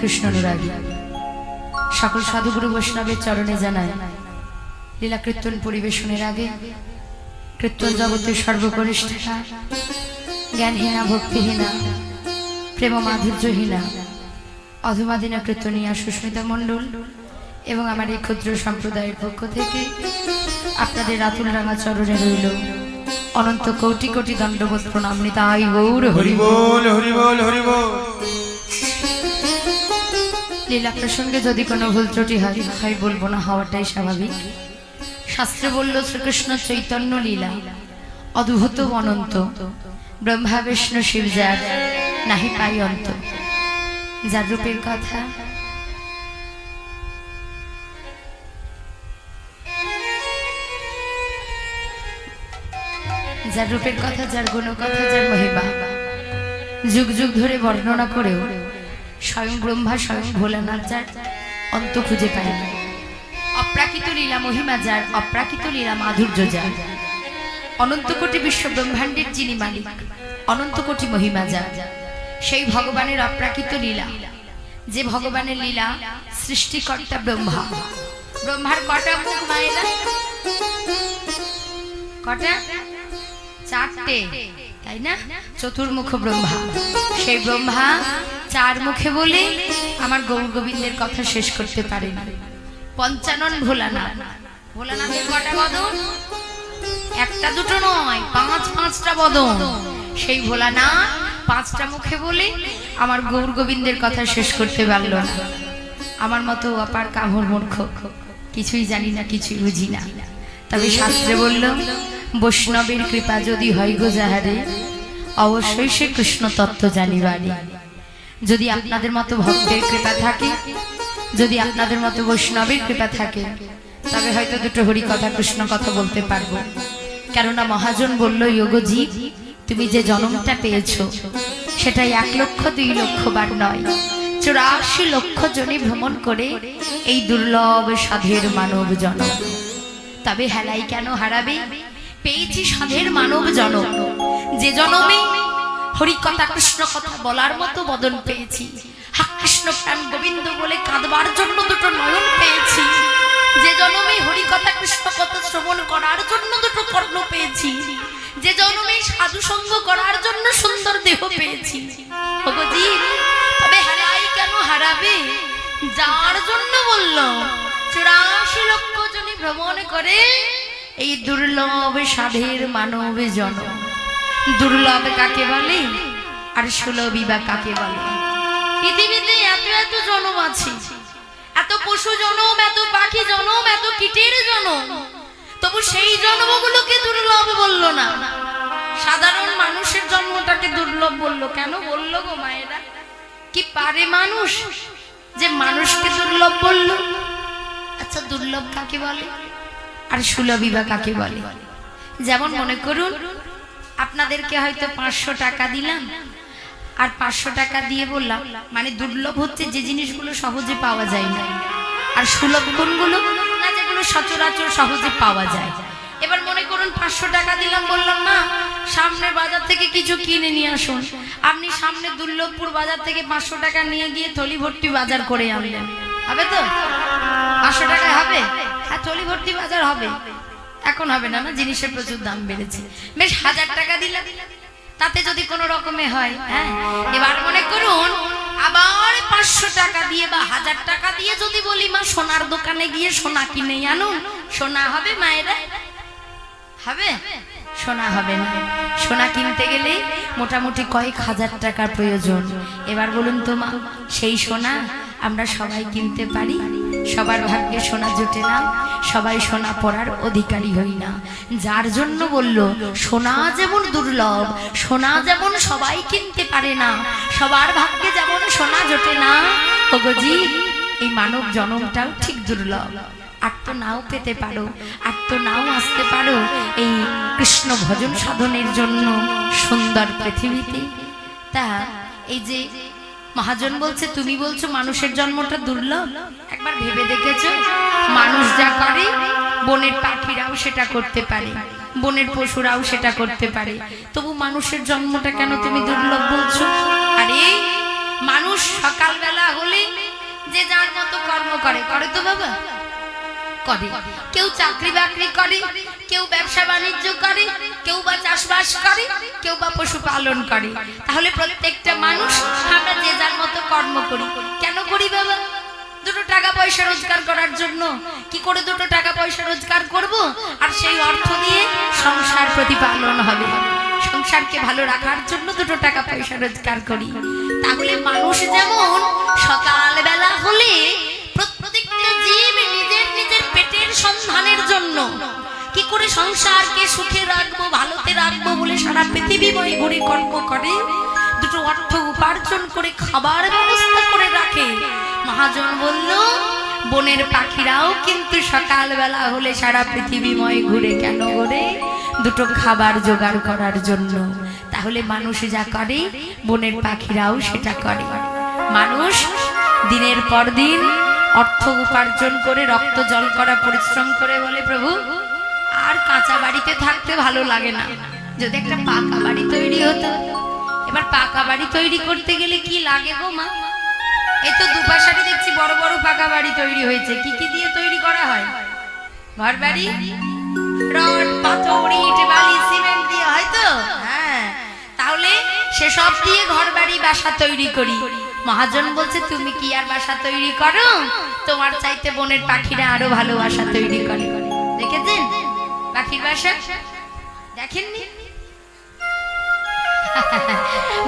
কৃষ্ণ অনুরাগী সকল সাধুগুরু বৈষ্ণবের চরণে জানায় লীলা কীর্তন পরিবেশনের আগে কীর্তন জগতের সর্বকনিষ্ঠা জ্ঞানহীনা ভক্তিহীনা প্রেম মাধুর্যহীনা অধমাদিনা কীর্তনিয়া সুস্মিতা মণ্ডল এবং আমার এই ক্ষুদ্র সম্প্রদায়ের পক্ষ থেকে আপনাদের রাতুল রাঙা চরণে রইল অনন্ত কোটি কোটি দণ্ডবোধ প্রণাম। নিতাই গৌর হরি বল হরি বল হরি বল। লীলা প্রসঙ্গে যদি কোনো ভুল ত্রুটি হয় বলবো না, হওয়াটাই স্বাভাবিক। শাস্ত্রে বলল শ্রীকৃষ্ণ চৈতন্য লীলা অদ্ভুত অনন্ত, ব্রহ্মা বিষ্ণু শিব যার নাহি পাই অন্ত। যার রূপের কথা যার রূপের কথা, যার গুণ কথা, যার মহিমা যুগ যুগ ধরে বর্ণনা করেও স্বয়ং ব্রহ্মা স্বয়ং ভোলানাথ যার অন্ত খুঁজে পায় না। অপ্রাকৃত লীলা মহিমা যার, অপ্রাকৃত লীলা মাধুর্য যার, অনন্ত কোটি বিশ্ব ব্রহ্মাণ্ডের যিনি মালিক, অনন্ত কোটি মহিমা যার, সেই ভগবানের অপ্রাকৃত লীলা, যে ভগবানের লীলা সৃষ্টিকর্তা ব্রহ্মা। ব্রহ্মার কটা মুখ মায়েরা? কটা? চারটে, তাই না? চতুর্মুখ ব্রহ্মা। সেই ব্রহ্মা চার মুখে বলে আমার গৌর গোবিন্দের কথা শেষ করতে পারে না। পঞ্চানন ভোলানাথ, ভোলানাথের কটা বদন? একটা দুটো নয়, পাঁচটা বদন। সেই ভোলানাথ পাঁচটা মুখে বলে আমার গৌর গোবিন্দের কথা শেষ করতে পারল না। আমার মতো অপার কামড় মূর্খ, কিছুই জানি না, কিছুই বুঝি না। তবে শাস্ত্রে বলল বৈষ্ণবের কৃপা যদি হয় গো যাহারে, অবশ্যই সে কৃষ্ণ তত্ত্ব জানিবারে। যদি আপনাদের মতো ভক্তের কৃপা থাকে, যদি আপনাদের মতো বৈষ্ণবের কৃপা থাকে, তবে হয়তো দুটো হরি কথা কৃষ্ণ কথা বলতে পারবো। কেননা মহাজন বলল যোগজীব তুমি যে জন্মটা পেয়েছো সেটাই 1,00,000-2,00,000 বার নয়, 84 লক্ষ জনে ভ্রমণ করে এই দুর্লভ সাধের মানব জনম। তবে হেলাই কেন হারাবে? পেয়েছি সাধের মানব জনম, যে জনমে হরি কথা কৃষ্ণ কথা বলার মতো বদন পেয়েছি, হা কৃষ্ণ প্রাণ গোবিন্দ বলে কাঁদবার জন্য দুটো নয়ন পেয়েছি, যে জন্মে হরি কথা কৃষ্ণ কথা শ্রবণ করার জন্য দুটো কর্ণ পেয়েছি, যে জন্মে সাধু সঙ্গ করার জন্য সুন্দর দেহ পেয়েছি। তবে হারাই কেন হারাবে? যার জন্য বলল 84 লক্ষ জনে ভ্রমণ করে এই দুর্লভ সাধের মানব জনম। দুর্লভ কাকে বলে আর সুলভী বা কাকে বলে? পৃথিবীতে এত এত জনম আছে, এত পশু জনম, এত পাখি জনম, এত কীটের জনম, তবু সেই জন্মগুলোকে দুর্লভ বলল না। সাধারণ মানুষের জন্মটাকে দুর্লভ বলল। কেন বলল গো মায়েরা? কি পারে মানুষ যে মানুষকে দুর্লভ বলল? আচ্ছা, দুর্লভ কাকে বলে আর সুলভী বা কাকে বলে? যেমন মনে করুন আপনাদেরকে হয়তো 500 টাকা দিলাম, আর 500 টাকা দিয়ে বললাম, মানে দুর্লভ হচ্ছে যে জিনিসগুলো সহজে পাওয়া যায় না, আর সুলভ কোনগুলো না যেগুলো সচরাচর সহজে পাওয়া যায়। এবার মনে করুন 500 টাকা দিলাম, বললাম না সামনের বাজার থেকে কিছু কিনে নিয়ে আসুন। আপনি সামনে দুর্লভপুর বাজার থেকে 500 টাকা নিয়ে গিয়ে থলি ভর্তি বাজার করে আনলেন, হবে তো? 500 টাকায় হবে? হ্যাঁ, থলি ভর্তি বাজার হবে। এখন হবে না, না, জিনিসের প্রচুর দাম বেড়েছে। বেশ 1000 টাকা দিলাম, তাতে যদি কোনো রকমে হয়। হ্যাঁ, এবার মনে করুন আবার 500 টাকা দিয়ে বা 1000 টাকা দিয়ে যদি বলি মা সোনার দোকানে গিয়ে সোনা কিনে আনুন, সোনা হবে মায়েরা? হবে? সোনা হবে না। সোনা কিনতে গেলে মোটামুটি কয়েক হাজার টাকার প্রয়োজন। এবার বলুন তো মা, সেই সোনা আমরা সবাই কিনতে পারি? সবার ভাগ্যে সোনা জোটে না, সবাই সোনা পরার অধিকারী হই না। যার জন্য বলল সোনা যেমন দুর্লভ, সোনা যেমন সবাই কিনতে পারে না, সবার ভাগ্যে যেমন সোনা জোটে না, ওগোজি এই মানব জন্মটাও ঠিক দুর্লভ। আর তো নাও পেতে পারো, আর তো নাও আসতে পারো এই কৃষ্ণ ভজন সাধনের জন্য সুন্দর পৃথিবীতে। তা এই যে মহাজন বলছে, তুমি বলছো মানুষের জন্মটা দুর্লভ, একবার ভেবে দেখেছো? মানুষ যা করে বনের পাখিরাও সেটা করতে পারে, বনের পশুরাও সেটা করতে পারে, তবু মানুষের জন্মটা কেন তুমি দুর্লভ বলছো? আরে মানুষ সকালবেলা হলে যে যার মতো কর্ম করে, করে তো বাবা করে। কেউ চাকরি বাকরি করে, কেউ ব্যবসা বাণিজ্য করে, কেউ বা চাষবাস করে, কেউ বা পশুপালন করে। তাহলে প্রত্যেকটা মানুষ আমরা যে যার মতো কর্ম করি। কেন করি বাবা? দুটো টাকা পয়সা রোজগার করার জন্য। কি করে দুটো টাকা পয়সা রোজগার করব? আর সেই অর্থ দিয়ে সংসার প্রতিপালন হবে, সংসারকে ভালো রাখার জন্য দুটো টাকা পয়সা রোজগার করি। তাহলে মানুষ যেমন সকালবেলা হলে প্রত্যেকটা জীব নিজের নিজের পেটের সন্ধানের জন্য কি করে সংসারকে সুখে রাখবো, ভালোতে রাখবো বলে সারা পৃথিবীময় ঘুরে কর্ম করে, দুটো অর্থ উপার্জন করে খাবার ব্যবস্থা করে রাখে। মহাজন বলল বনের পাখিরাও কিন্তু সকালবেলা হলে সারা পৃথিবীময় ঘুরে কেন ঘুরে? দুটো খাবার জোগাড় করার জন্য। তাহলে মানুষ যা করে বনের পাখিরাও সেটা করে। মানুষ দিনের পর দিন অর্থ উপার্জন করে রক্ত জল করা পরিশ্রম করে বলে প্রভু আর কাঁচা বাড়িতে থাকতে ভালো লাগে না, যদি একটা পাকা বাড়ি তৈরি হতো। এবার পাকা বাড়ি তৈরি করতে গেলে কি লাগে গো মা? এই তো দুপাশারে দেখছি বড় বড় পাকা বাড়ি তৈরি হয়েছে। কি কি দিয়ে তৈরি করা হয়? ঘর বাড়ি রড পাথর ইট বালি সিমেন্ট দিয়ে হয় তো। হ্যাঁ, তাহলে সেসব দিয়ে ঘর বাড়ি বাসা তৈরি করি। মহাজন বলছে তুমি কি আর বাসা তৈরি করো? তোমার চাইতে বনের পাখিরা আরো ভালো বাসা তৈরি করে। দেখেছেন পাখির বাসা? দেখেননি?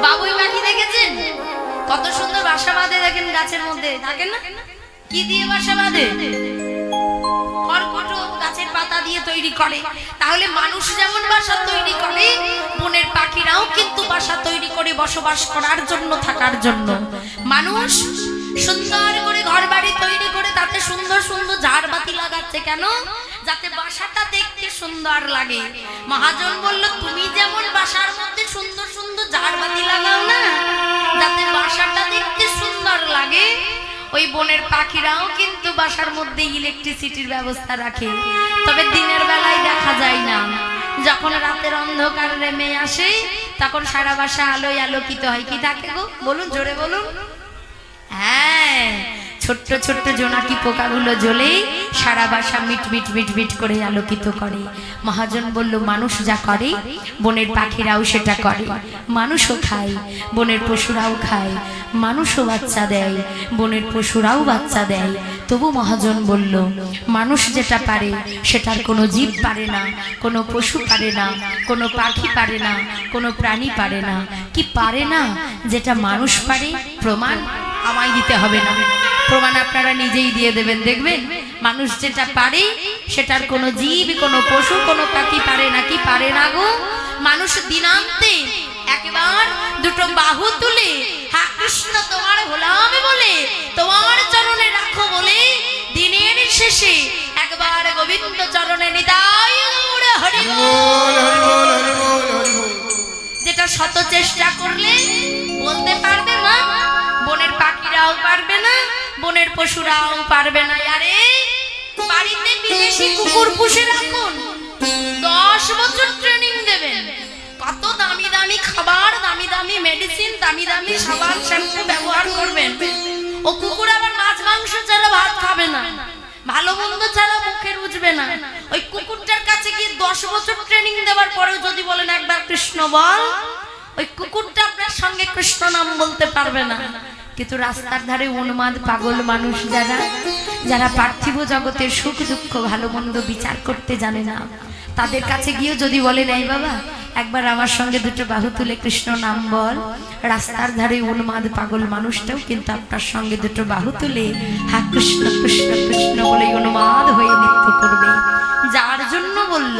বাবুই পাখি দেখেছেন কত সুন্দর বাসা বাঁধে? দেখেন গাছের মধ্যে থাকেন না? কি দিয়ে বাসা বাঁধে? খড়কুটো গাছের পাতা দিয়ে তৈরি করে। তাহলে মানুষ যেমন বাসা তৈরি করে, বনের পাখিরাও কিন্তু বাসা তৈরি করে বসবাস করার জন্য, থাকার জন্য। মানুষ সুন্দর করে ঘর বাড়ি তৈরি করে তাতে সুন্দর সুন্দর ঝাড়বাতি লাগাচ্ছে কেন? যাতে বাসাটা দেখতে সুন্দর লাগে। মহাজন বলল তুমি যেমন বাসার মধ্যে সুন্দর সুন্দর ঝাড়বাতি লাগাও না যাতে বাসাটা দেখতে সুন্দর লাগে, ওই বনের পাখিরাও কিন্তু বাসার মধ্যে ইলেকট্রিসিটির ব্যবস্থা রাখে। তবে দিনের বেলায় দেখা যায় না। যখন রাতের অন্ধকার নেমে আসে তখন সারা বাসা আলোয় আলোকিত হয়। কি থাকে গো বলুন, জোরে বলুন। হ্যাঁ, ছোট্ট ছোট্ট জোনাকি পোকাগুলো জ্বলে সারা বাসা মিট মিট মিট মিট করে আলোকিত করে। মহাজন বলল মানুষ যা করে বনের পাখিরাও সেটা করে। মানুষও খায়, বনের পশুরাও খায়। মানুষও বাচ্চা দেয়, বনের পশুরাও বাচ্চা দেয়। তবু মহাজন বলল মানুষ যেটা পারে সেটার কোনো জীব পারে না, কোনো পশু পারে না, কোনো পাখি পারে না, কোনো প্রাণী পারে না। কি পারে না? যেটা মানুষ পারে। প্রমাণ আমায় দিতে হবে না, প্রমাণ আপনারা নিজেই দিয়ে দেবেন। দেখবেন মানুষ যেটা পারে সেটার কোনো জীব, কোনো পশু, কোনো পাখি পারে না। কি পারে না গো? মানুষ দিনান্তে একবার দুটো বাহু তুলে হা কৃষ্ণ তোমার হলাম বলে, তোমার চরণে রাখো বলে দিনের শেষে একবার গোবিন্দ চরণে নিতাই গৌর হরি বল, হরি বল, হরি বল, হরি বল। যেটা শত চেষ্টা করলে বলতে পারবে না, বনের পাখিরাও পারবে না, বনের পশুরাও পারবে না। আরে বাড়িতে বিদেশি কুকুর পুষে রাখুন, 10 বছর ট্রেনিং দেবেন। কত দামি দামি খাবার, দামি দামি মেডিসিন, দামি দামি সাবান শ্যাম্পু ব্যবহার করবেন। ও কুকুর আবার মাছ মাংস ছাড়া ভাত খাবে না, ভালো মন্দ ছাড়া মুখে রুজবে না। ওই কুকুরটার কাছে গিয়ে 10 বছর ট্রেনিং দেওয়ার পরেও যদি বলেন একবার কৃষ্ণ বল, ওই কুকুরটা আপনার সঙ্গে কৃষ্ণ নাম বলতে পারবে না। কিন্তু রাস্তার ধারে উন্মাদ পাগল মানুষ যারা, যারা পার্থিব জগতের সুখ দুঃখ ভালো মন্দ বিচার করতে জানে না, তাদের কাছে গিয়েও যদি বলেন এই বাবা একবার আমার সঙ্গে দুটো বাহু তুলে কৃষ্ণ নাম বল, রাস্তার ধারে উন্মাদ পাগল মানুষটাও কিন্তু আপনার সঙ্গে দুটো বাহু তুলে হ্যাঁ কৃষ্ণ কৃষ্ণ কৃষ্ণ বলে উন্মাদ হয়ে নৃত্য করবে। যার জন্য বলল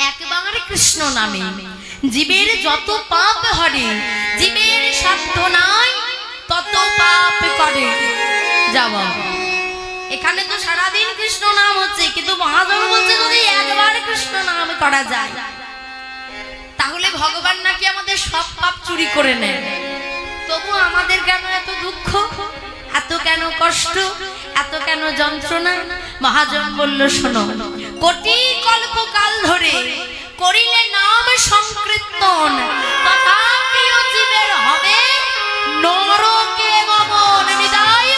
একবার কৃষ্ণ নামে জীবের যত পাপ হরে, জীবের সাধ্য নাই তত পাপ করে। যাওয়া এখানে তো সারাদিন কৃষ্ণ নাম হচ্ছে, কিন্তু মহাজন বলছে যদি একবার কৃষ্ণ নাম করা যায় তাহলে ভগবান নাকি আমাদের সব পাপ চুরি করে নেয়। তবু আমাদের কেন এত দুঃখ, এত কেন কষ্ট, এত কেন যন্ত্রণা? মহাজন বলল শোনো, কোটি কল্পকাল ধরে করিলে নাম সংকীর্তন তথাপি জীবের হবে নরকে গমন। নিতাই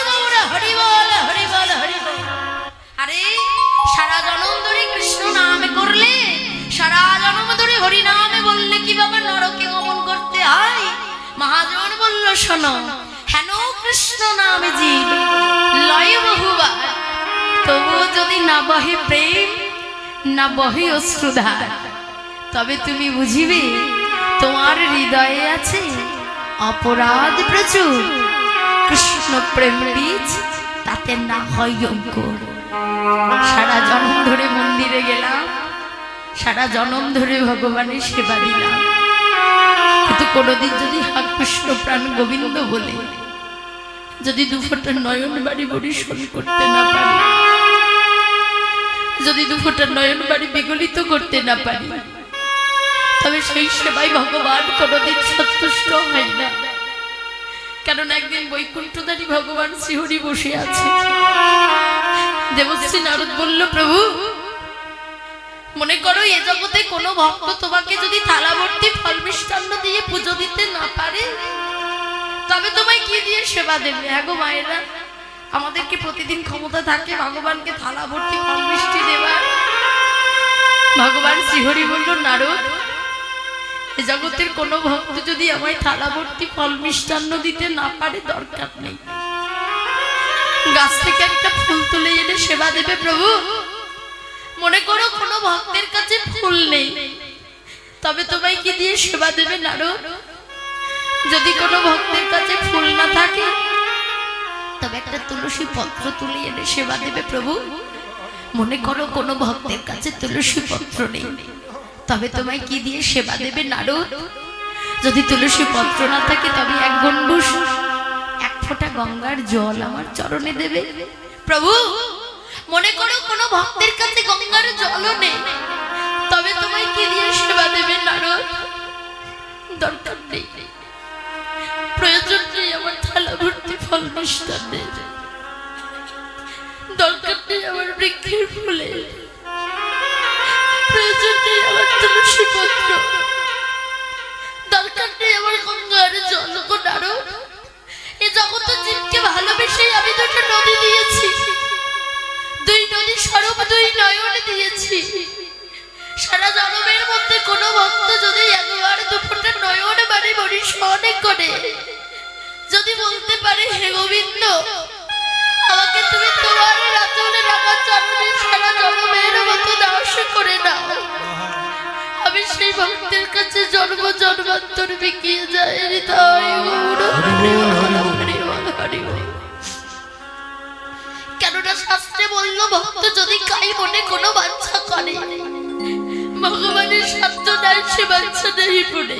শোনো, হেন কৃষ্ণ নামে জীব লয় বহুবার, তবুও যদি না বহে প্রেম, না বহে অশ্রুধার, তবে তুমি বুঝিবে তোমার হৃদয়ে আছে অপরাধ প্রচুর। কৃষ্ণ প্রেম বীজ তাতে না হয় অঙ্কুর। সারা জন্ম ধরে মন্দিরে গেলাম, সারা জন্ম ধরে ভগবানের সেবা দিলাম, কিন্তু কোনোদিন যদি কৃষ্ণ প্রাণ গোবিন্দ বলে যদি দুফোঁটা নয়ন বাড়ি পরিশোধ করতে না পারি, যদি দুফোঁটা নয়ন বাড়ি বিগলিত করতে না পারি, তবে সেই সেবাই ভগবান কোনোদিন সন্তুষ্ট হয় না। কারণ একদিন বৈকুণ্ঠধারী ভগবান শ্রীহরি বসে আছে। দেবশ্রী নারদ বলল, প্রভু মনে করো এ জগতে কোনো ভক্ত তোমাকে যদি থালা ভর্তি ফল মিষ্টান্ন দিয়ে পুজো দিতে না পারে, তবে তোমায় কি দিয়ে সেবা দেবে? হ্যাঁ গো মায়েরা, আমাদের কি প্রতিদিন ক্ষমতা থাকে ভগবানকে থালা ভর্তি ফল মিষ্টি দেবার? ভগবান শ্রীহরি বলল, নারদ এ জগতের কোনো ভক্ত যদি আমায় থালা ভর্তি ফল মিষ্টান্ন দিতে না পারে, দরকার নেই, গাছ থেকে একটা ফুল তুলে এনে সেবা দেবে প্রভু। মনে করো কোনো ভক্তের কাছে ফুল নেই, তবে তোমায় কি দিয়ে সেবা দেবে নারদ? যদি কোনো ভক্তের কাছে ফুল না থাকে, তবে একটা তুলসী পত্র তুলে এনে সেবা দেবে প্রভু। মনে করো কোনো ভক্তের কাছে তুলসী পত্র নেই, তবে তোমায় কি দিয়ে সেবা দেবে নারদ? যদি তুলসী পত্র না থাকে, তবে এক গণ্ডূষ এক ফোঁটা গঙ্গার জল আমার চরণে দেবে প্রভু। মনে করো কোনো ভক্তের কাছে গঙ্গার জলও নেই, তবে তোমায় কি দিয়ে সেবা দেবে নারদ? দরকার নেই, প্রয়োজন নেই আমার থালা ভর্তি ফল মিষ্টান্নের, দরকার নেই আমার বৃক্ষের ফুলে, প্রয়োজন নেই আমার তুলসী পত্র, দরকার নেই আমার গঙ্গার জল। গো নারদ, এ জগৎ জীবকে ভালোবেসে আমি দুটো নদী দিয়েছি, দুই নদী স্বরূপ দুই নয়ন দিয়েছি। সারা জন্মের মধ্যে কোনো ভক্ত যদি একবার দুপুরটা নয়ন বাড়ি পরিশোধ করে যদি বলতে পারে, হে গোবিন্দ আমাকে তুমি তোমার রাতুলে রাখা চরণে সারা জন্মের মতো দাস করে দাও, আমি সেই ভক্তের কাছে জন্ম জন্মান্তর বিকিয়ে যায় হৃদয়। কেননা শাস্ত্রে বলল, ভক্ত যদি কাই মনে কোনো বাঞ্ছা করে, ভগবানের সাধ্য নাই সে বাঞ্ছা নেই পড়ে।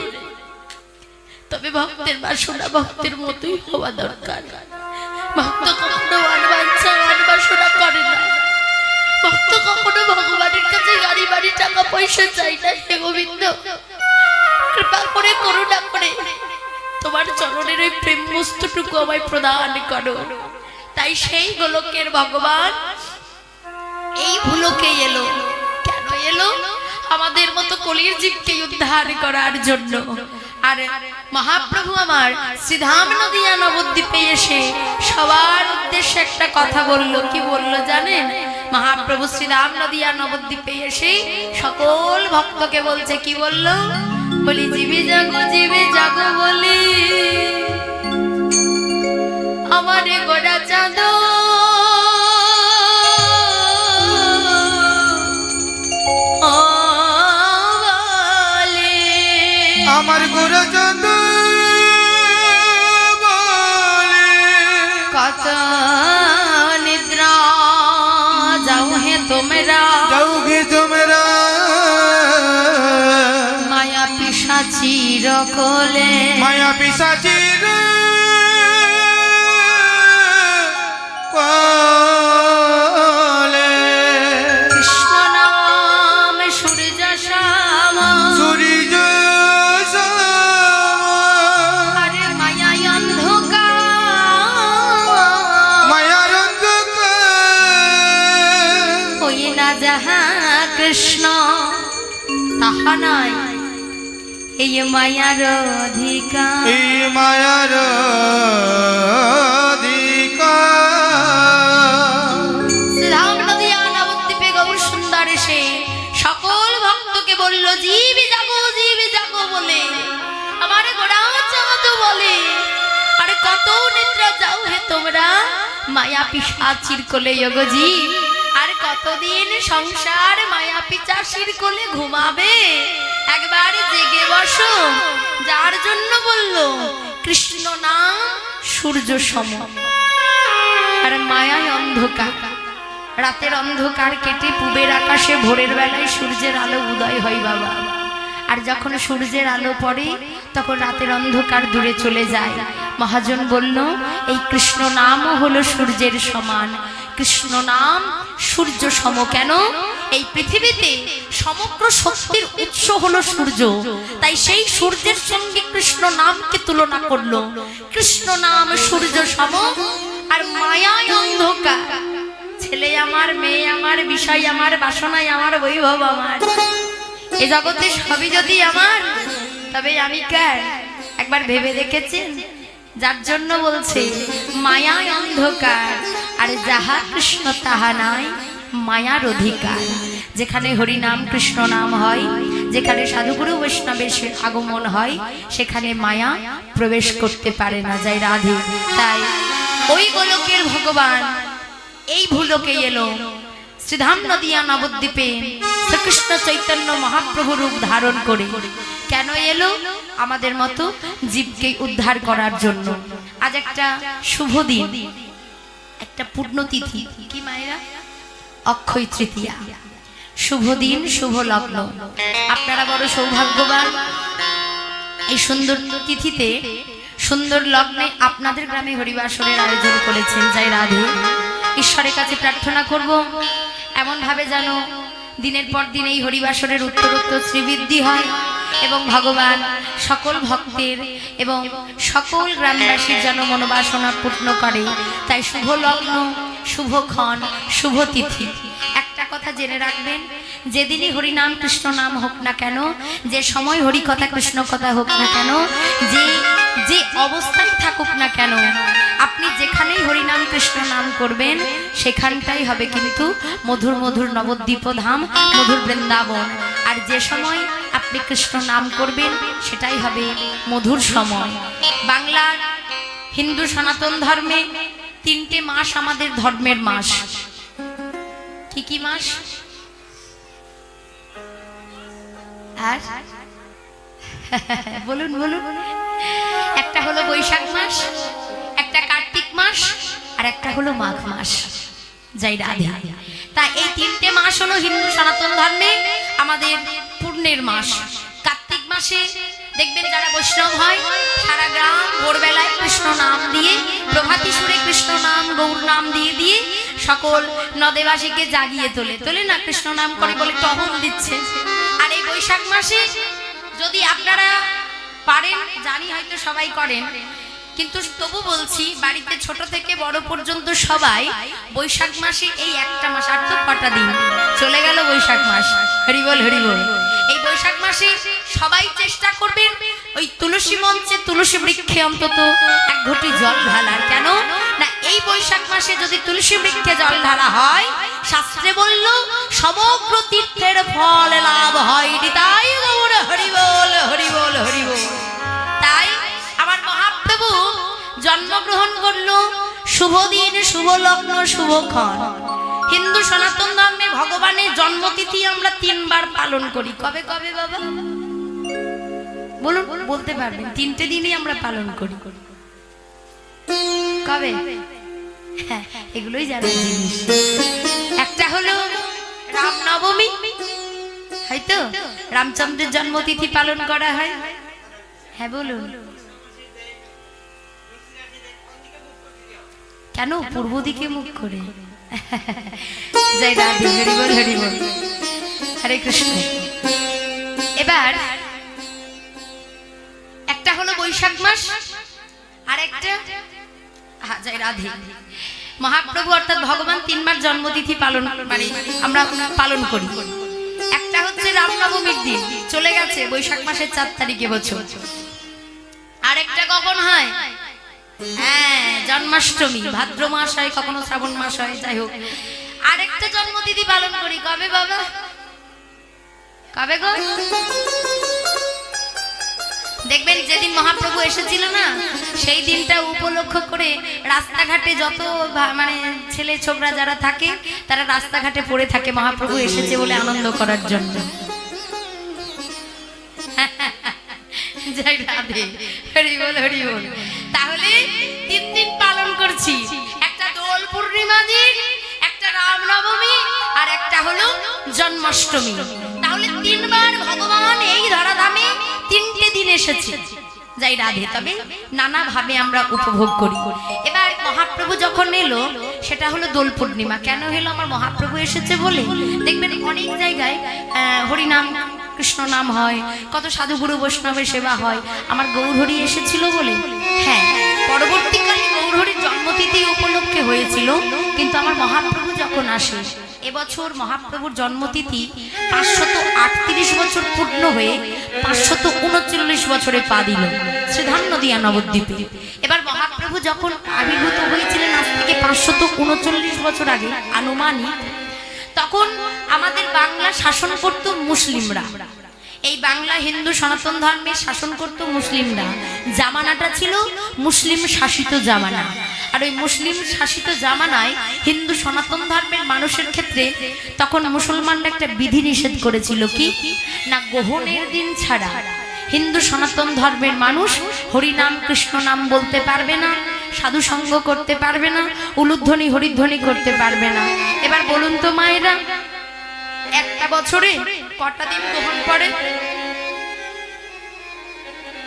তবে ভক্তের বাসনা ভক্তের মতোই হওয়া দরকার। ভক্ত কখনো বাঞ্ছা বাসনা করে না, ভক্ত কখনো ভগবানের কাছে গাড়ি বাড়ি টাকা পয়সা চাই না। হে গোবিন্দ কৃপা করে করুণা করে তোমার চরণের ওই প্রেম বস্তুটুকু আমায় প্রদান করো। তাই সেই গোলকের ভগবান এই ভুলোকে এলো। কেন এলো? আমাদের মতো কলির জীবকে উদ্ধার করার জন্য। আর মহাপ্রভু আমার শ্রীধাম নদিয়া নবদ্বীপে এসে সবার উদ্দেশ্যে একটা কথা বলল। কি বলল জানেন? মহাপ্রভু শ্রীধাম নদিয়া নবদ্বীপে এসে সকল ভক্তকে বলছে, কি বলল? বলি জীবে জাগো বলি আমারে গোড়া চাঁদ, আমার গোড়া চাঁদ বলে কত নিদ্রা যাও হে তোমরা, মায়া পিশাচির কোলে, মায়া পিশাচির কোলে। কৃষ্ণ নাম সূর্য শ্যাম, সূর্য আরে মায়া অন্ধকার, মায়ার অন্ধকার হই না যাহা কৃষ্ণ তাহা নাই এই মায়ার অধিকার, এই মায়ার শ্রীধাম নদিয়া নবদ্বীপে গৌর সুন্দর এসে সকল ভক্তকে বলল, জীবে জাগো বলে আমার গোড়া চাঁদ বলে। আর পিশাচির কোলে যোগজি, আর কতদিন সংসার মায়া পিশাচির কোলে ঘুমাবে? একবার জেগে বসো। যার জন্য বলল কৃষ্ণ নাম সূর্য সম, আর মায়ায় অন্ধকার। রাতের অন্ধকার কেটে পূবের আকাশে ভোরের বেলায় সূর্যের আলো উদয় হয় বাবা। আর যখন সূর্যের আলো পড়ে তখন রাতের অন্ধকার দূরে চলে যায়। মহাজন বলল এই কৃষ্ণ নামও হলো সূর্যের সমান। কৃষ্ণ নাম সূর্য সম কেন? এই পৃথিবীতে সমগ্র শক্তির উৎস হলো সূর্য, তাই সেই সূর্যের সঙ্গে কৃষ্ণ নামকে তুলনা করলো। কৃষ্ণ নাম সূর্য সম, আর মায়ায় অন্ধকার। ছেলে আমার, মেয়ে আমার, বিষয় আমার, বাসনায় আমার, বৈভব আমার, এ জগতে সবই যদি আমার, তবে আমি কার? একবার ভেবে দেখেছেন? যার জন্য বলছে মায়ায় অন্ধকার, আর যাহা কৃষ্ণ তাহা নাই মায়ার অধিকার। যেখানে হরি নাম কৃষ্ণ নাম হয়, যেখানে সাধুগুরু বৈষ্ণবের আগমন হয়, সেখানে মায়া প্রবেশ করতে পারে না। যায় রাধে। তাই ওই গোলকের ভগবান এই ভূলোকে এলো। শ্রীধাম নদিয়া নবদ্বীপে শ্রীকৃষ্ণ চৈতন্য মহাপ্রভু রূপ ধারণ করে। কেন এলো? আমাদের মতো জীবকে উদ্ধার করার জন্য। আজ একটা শুভ দিন, একটা পুণ্যতিথি। কি মায়েরা? অক্ষয় তৃতীয়া। শুভ দিন, শুভ লগ্ন। আপনারা বড় সৌভাগ্যবান। এই সুন্দর তিথিতে, সুন্দর লগ্নে আপনাদের গ্রামে হরিবাসরের আয়োজন করেছেন। জয় রাধে। ঈশ্বরের কাছে প্রার্থনা করব এমন ভাবে যেন দিনের পর দিন এই হরিবাসরের উত্তরোত্তর শ্রীবৃদ্ধি হয় এবং ভগবান সকল ভক্তের এবং সকল গ্রামবাসীর যেন মনোবাসনা পূর্ণ করে। তাই শুভ লগ্ন, শুভক্ষণ, শুভ তিথি। একটা কথা জেনে রাখবেন, যেদিনই হরিনাম কৃষ্ণ নাম হোক না কেন, যে সময় হরি কথা কৃষ্ণ কথা হোক না কেন, যে অবস্থায় থাকুক না কেন, আপনি যেখানেই হরিনাম কৃষ্ণ নাম করবেন সেখানটাই হবে কিন্তু মধুর মধুর নবদ্বীপ ধাম, মধুর বৃন্দাবন। আর যে সময় আপনি কৃষ্ণ নাম করবেন সেটাই হবে মধুর সময়। বাংলার হিন্দু সনাতন ধর্মে 3টে মাস আমাদের ধর্মের মাস। কি কি মাস? আর বলুন বলুন। একটা হলো বৈশাখ মাস, একটা কার্তিক মাস, আর একটা হলো মাঘ মাস। জয় রাধে। তা এই 3টে মাস হলো হিন্দু সনাতন ধর্মে আমাদের পূর্ণের মাস। কার্তিক মাসে দেখবেন যারা বৈষ্ণব হয় সারা গ্রাম ভোরবেলায় কৃষ্ণ নাম দিয়ে, প্রভাতী সুরে কৃষ্ণ নাম গৌর নাম দিয়ে দিয়ে সকল নদেবাসীকে জাগিয়ে তোলে না, কৃষ্ণ নাম করে বলে টহল দিচ্ছে। আর এই বৈশাখ মাসে যদি আপনারা পারেন, জানি হয়তো সবাই করেন, কিন্তু তবু বলছি বাড়িতে ছোট থেকে বড় পর্যন্ত সবাই বৈশাখ মাসে এই একটা মাস, আর তো কটা দিন চলে গেল বৈশাখ মাস। হরিবল হরিবল। এই বৈশাখ মাসে সবাই চেষ্টা করবেন ওই তুলসী মঞ্চে, তুলসী বৃক্ষে অন্তত 1 ঘটি জল ঢালার। কেন না, এই বৈশাখ মাসে যদি তুলসী বৃক্ষে জল ঢালা হয়, শাস্ত্রে বলল সমগ্র তীর্থের ফল লাভ হয়। তাই গৌর হরিবল হরিবল হরিবল। তাই আমার মহাপ্রভু জন্মগ্রহণ করলো শুভ দিন, শুভ লগ্ন, শুভক্ষণ। হিন্দু সনাতন ধর্মে ভগবানের জন্মতিথি আমরা 3 বার পালন করি। কবে কবে বাবা বলুন? বলতে পারবেন? 3টে দিনই আমরা পালন করি। কবে? হ্যাঁ, এগুলোই জানার জিনিস। একটা হলো রামনবমী, হয়তো রামচন্দ্রের জন্মতিথি পালন করা হয়। হ্যাঁ বলুন। কেন? পূর্ব দিকে মুখ করে। জয় রাধে। হরিবল হরিবল। হরে কৃষ্ণ। এবার একটা হলো বৈশাখ মাস, আর একটা জয় রাধে। মহাপ্রভু অর্থাৎ ভগবান 3 বার জন্মতিথি পালন আমরা পালন করি। একটা হচ্ছে রামনবমীর দিন, চলে গেছে বৈশাখ মাসের 4 তারিখে বছর। আর একটা কখন হয়? হ্যাঁ, জন্মাষ্টমী। ভাদ্র মাস হয়, কখনো শ্রাবণ মাস হয়, যাই হোক। আরেকটা জন্মতিথি পালন করি। কবে বাবা? কবে গো? দেখবেন যেদিন মহাপ্রভু এসেছিল না, সেই দিনটা উপলক্ষ করে রাস্তাঘাটে যত মানে ছেলে ছোকরা যারা থাকে তারা রাস্তাঘাটে পড়ে থাকে মহাপ্রভু এসেছে বলে আনন্দ করার জন্য। জয় রাধে, হরি বল হরি বল। তাহলে 3 দিন পালন করছি, একটা দোল পূর্ণিমা দিন, একটা রামনবমী, আর একটা হলো জন্মাষ্টমী। তাহলে 3 বার ভগবান এই ধরাধামে 3টে দিন এসেছে। যাই রাধে, তবে নানা ভাবে আমরা উপভোগ করি। এবার মহাপ্রভু যখন এলো সেটা হলো দোল পূর্ণিমা। কেন হলো? আমার মহাপ্রভু এসেছে বলে। দেখবেন অনেক জায়গায় হরিনাম কৃষ্ণ নাম হয়, কত সাধুগুরু বৈষ্ণবের সেবা হয়, আমার গৌরহরি এসেছিল বলে। হ্যাঁ, পরবর্তীকালে গৌরহরির জন্মতিথি উপলক্ষে হয়েছিল, কিন্তু আমার মহাপ্রভু যখন আসে, এবছর মহাপ্রভুর জন্মতিথি 538 বছর পূর্ণ হয়ে 539 বছরে পা দিল শ্রীধাম নদিয়া নবদ্বীপে। এবার মহাপ্রভু যখন আবির্ভূত হয়েছিলেন আজ থেকে 539 বছর আগে আনুমানিক, তখন আমাদের বাংলা শাসন করত মুসলিমরা। এই বাংলা হিন্দু সনাতন ধর্মে শাসন করত মুসলিমরা। জামানাটা ছিল মুসলিম শাসিত জামানা। আর ওই মুসলিম শাসিত জামানায় হিন্দু সনাতন ধর্মের মানুষের ক্ষেত্রে তখন মুসলমানরা একটা বিধি নিষেধ করেছিল, কি না, গ্রহণের দিন ছাড়া হিন্দু সনাতন ধর্মের মানুষ হরিনাম কৃষ্ণ নাম বলতে পারবে না, সাধু সঙ্গ করতে পারবে না, উলুধ্বনি হরিধ্বনি করতে পারবে না। এবার বলুন তো মায়েরা, একটা বছরে কটা দিন গ্রহণ পড়ে?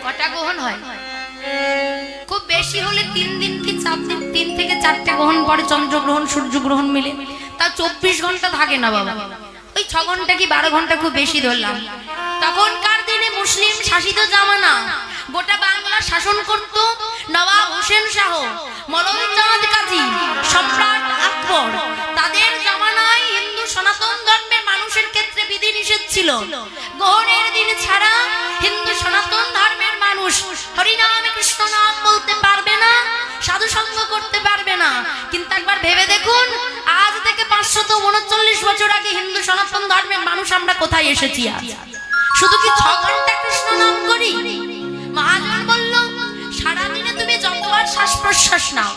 কটা গ্রহণ হয়? খুব বেশি হলে 3 দিন কি 4 দিন, 3 থেকে 4টে গ্রহণ পড়ে, চন্দ্রগ্রহণ সূর্যগ্রহণ মিলে। তা 24 ঘন্টা থাকে না বাবা, ওই 6 ঘন্টা কি 12 ঘন্টা খুব বেশি ধরলাম। তখনকার দিনে মুসলিম শাসিত জামানা, গোটা বাংলা শাসন করত নবাব হোসেন শাহ, মলয় চাঁদ কাজী, সম্রাট আকবর। তাদের জামানায় হিন্দু সনাতন ধর্মের মানুষের ক্ষেত্রে বিধি নিষেধ ছিল। গ্রহণের দিন ছাড়া হিন্দু সনাতন ধর্মের মানুষ হরিনাম কৃষ্ণ নাম বলতে পারবে না, সাধু সঙ্গ করতে পারবে না। কিন্তু একবার ভেবে দেখুন, আজ থেকে 539 বছর আগে হিন্দু সনাতন ধর্মের মানুষ আমরা কোথায় এসেছি? আজ শুধু কি 6 ঘন্টা কৃষ্ণ নাম করি? মহাজন বলল, সারাদিনে তুমি যতবার শ্বাস প্রশ্বাস নাও,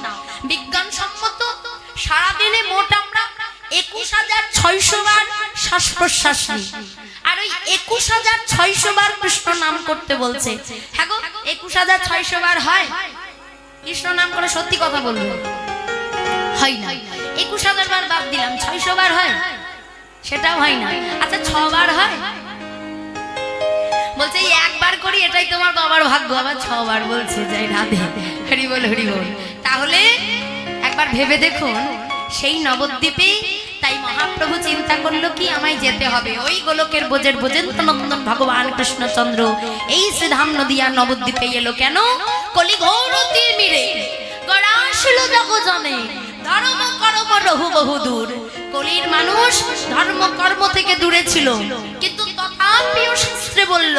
বিজ্ঞানসম্মত সারাদিনে মোট আমরা 21,600 বার শ্বাস প্রশ্বাস নিই। আর ওই 21,600 বার কৃষ্ণ নাম করতে বলছে। হ্যাঁ গো, 21,600 বার হয় কৃষ্ণ নাম করে? সত্যি কথা বলবো, হয় না। 21,000 বার বাদ দিলাম, 600 বার হয়? সেটাও হয় না। আচ্ছা 6 বার হয়? বলছে এই 1 বার করি, এটাই তোমার বাবার ভাগ্য। আবার 6 বার বলছে। যাই রাধে, হরি বল হরি বল। তাহলে একবার ভেবে দেখুন, সেই নবদ্বীপে তাই মহাপ্রভু চিন্তা করলো কি, আমায় যেতে হবে। ওই গোলকের বোজের বোজেন্দ্র নন্দন ভগবান কৃষ্ণচন্দ্র এই শ্রীধাম নদিয়া নবদ্বীপে এলো কেন? কলি ঘোর তিমিরে গড়াছিল জগজনে, ধর্ম কর্ম রহু বহু দূর। কলির মানুষ ধর্ম কর্ম থেকে দূরে ছিল, কিন্তু তথাপিও শাস্ত্রে বলল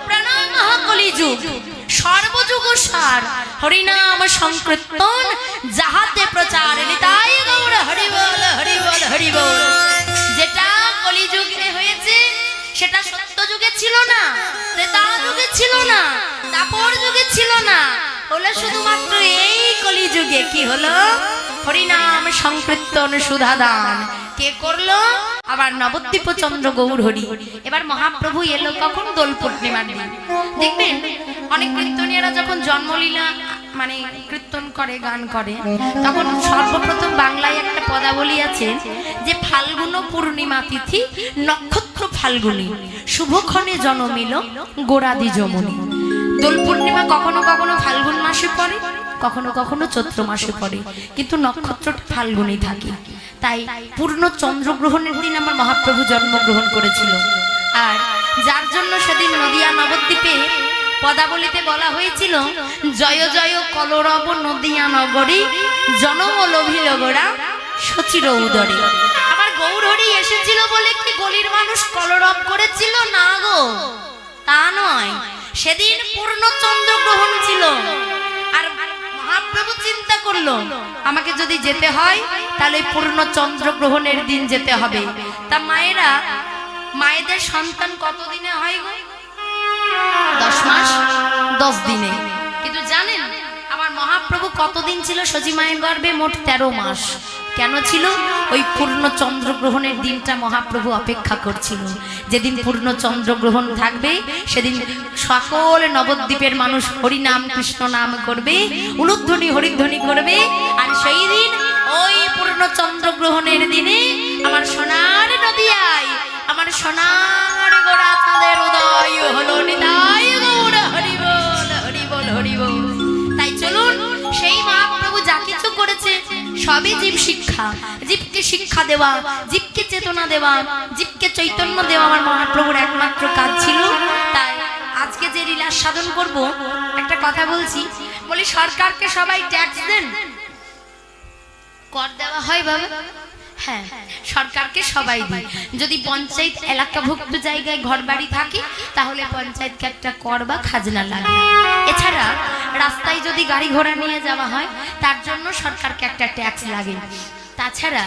প্রণাম কলিযুগ সর্বযুগ সার, হরিনাম সংকীর্তন যাহাতে প্রচার, নিতাই গৌর হরি বল হরি বল হরি বল। যেটা কলিযুগে হয়েছে সেটা সত্য যুগে ছিল না, ত্রেতা যুগে ছিল না, দাপর যুগে ছিল না, হলো শুধুমাত্র এই কলিযুগে। কি হলো? হরিনাম সংকীর্তন সুধাদান কে করলো? আবার নবদ্বীপ চন্দ্র গৌর হরি। এবার মহাপ্রভু এলো কখন? দোল পূর্ণিমার দিন। দেখবেন অনেক কীর্তনীয়রা যখন জন্মলীলা মানে কীর্তন করে, গান করে, তখন সর্বপ্রথম বাংলায় একটা পদাবলী আছে যে ফাল্গুন পূর্ণিমা তিথি নক্ষত্র ফাল্গুনী শুভক্ষণে জনমিল গোড়াদি যমুনী। দোল পূর্ণিমা কখনো কখনো ফাল্গুন মাসে পড়ে, কখনো কখনো চৈত্র মাসে পড়ে, কিন্তু নক্ষত্রটা ফাল্গুনী থাকে। তাই পূর্ণ চন্দ্রগ্রহণের দিন আমার মহাপ্রভু জন্মগ্রহণ করেছিল। আর যার জন্য সেদিন নদিয়া নবদ্বীপে পদাবলীতে বলা হয়েছিল, জয় জয় কলরব নদিয়া নগরী, জনম লোভিল গোড়া সচির উদরে। আমার গৌরহরি এসেছিল বলে কি গলির মানুষ কলরব করেছিল? না গো, তা নয়। সেদিন পূর্ণ চন্দ্রগ্রহণ ছিল। আর মহাপ্রভু চিন্তা করলো, আমাকে যদি যেতে হয় তাহলে পূর্ণ চন্দ্রগ্রহণের দিন যেতে হবে। তা মায়েরা, মায়েদের সন্তান কতদিনে হয় গো? 10 মাস 10 দিনে। কিন্তু জানেন আমার মহাপ্রভু কতদিন ছিল সতী মায়ের গর্ভে? মোট 13 মাস। কেন ছিল? ওই পূর্ণ চন্দ্রগ্রহণের দিনটা মহাপ্রভু অপেক্ষা করছিল। যেদিন পূর্ণ চন্দ্রগ্রহণ থাকবে সেদিন সকল নবদ্বীপের মানুষ হরি নাম কৃষ্ণ নাম করবে, উলুধ্বনি হরিধ্বনি করবে। আর সেই দিন ওই পূর্ণ চন্দ্রগ্রহণের দিনে আমার সোনার নদিয়ায় আমার সোনার গোড়া চাঁদের উদয় হলো। নিতাই গৌর হরি বল হরি বল হরি বল। তাই চলুন, সেই মহাপ্রভু যা কিছু করেছে সবই জীব শিক্ষা। জীবকে শিক্ষা দেওয়া, জীবকে চেতনা দেওয়া, জীবকে চৈতন্য দেওয়া আমার মহাপ্রভুর একমাত্র কাজ ছিল। তাই আজকে যে লীলা সাধন করব, একটা কথা বলছি, বলি সরকারকে সবাই ট্যাক্স দেন, কর দেওয়া হয় বাবা। হ্যাঁ, সরকারকে সবাই দেয়। যদি পঞ্চায়েত এলাকাভুক্ত জায়গায় ঘর বাড়ি থাকে তাহলে পঞ্চায়েতকে একটা কর বা খাজনা লাগে। এছাড়া রাস্তায় যদি গাড়ি ঘোড়া নিয়ে যাওয়া হয় তার জন্য সরকারকে একটা ট্যাক্স লাগে। তাছাড়া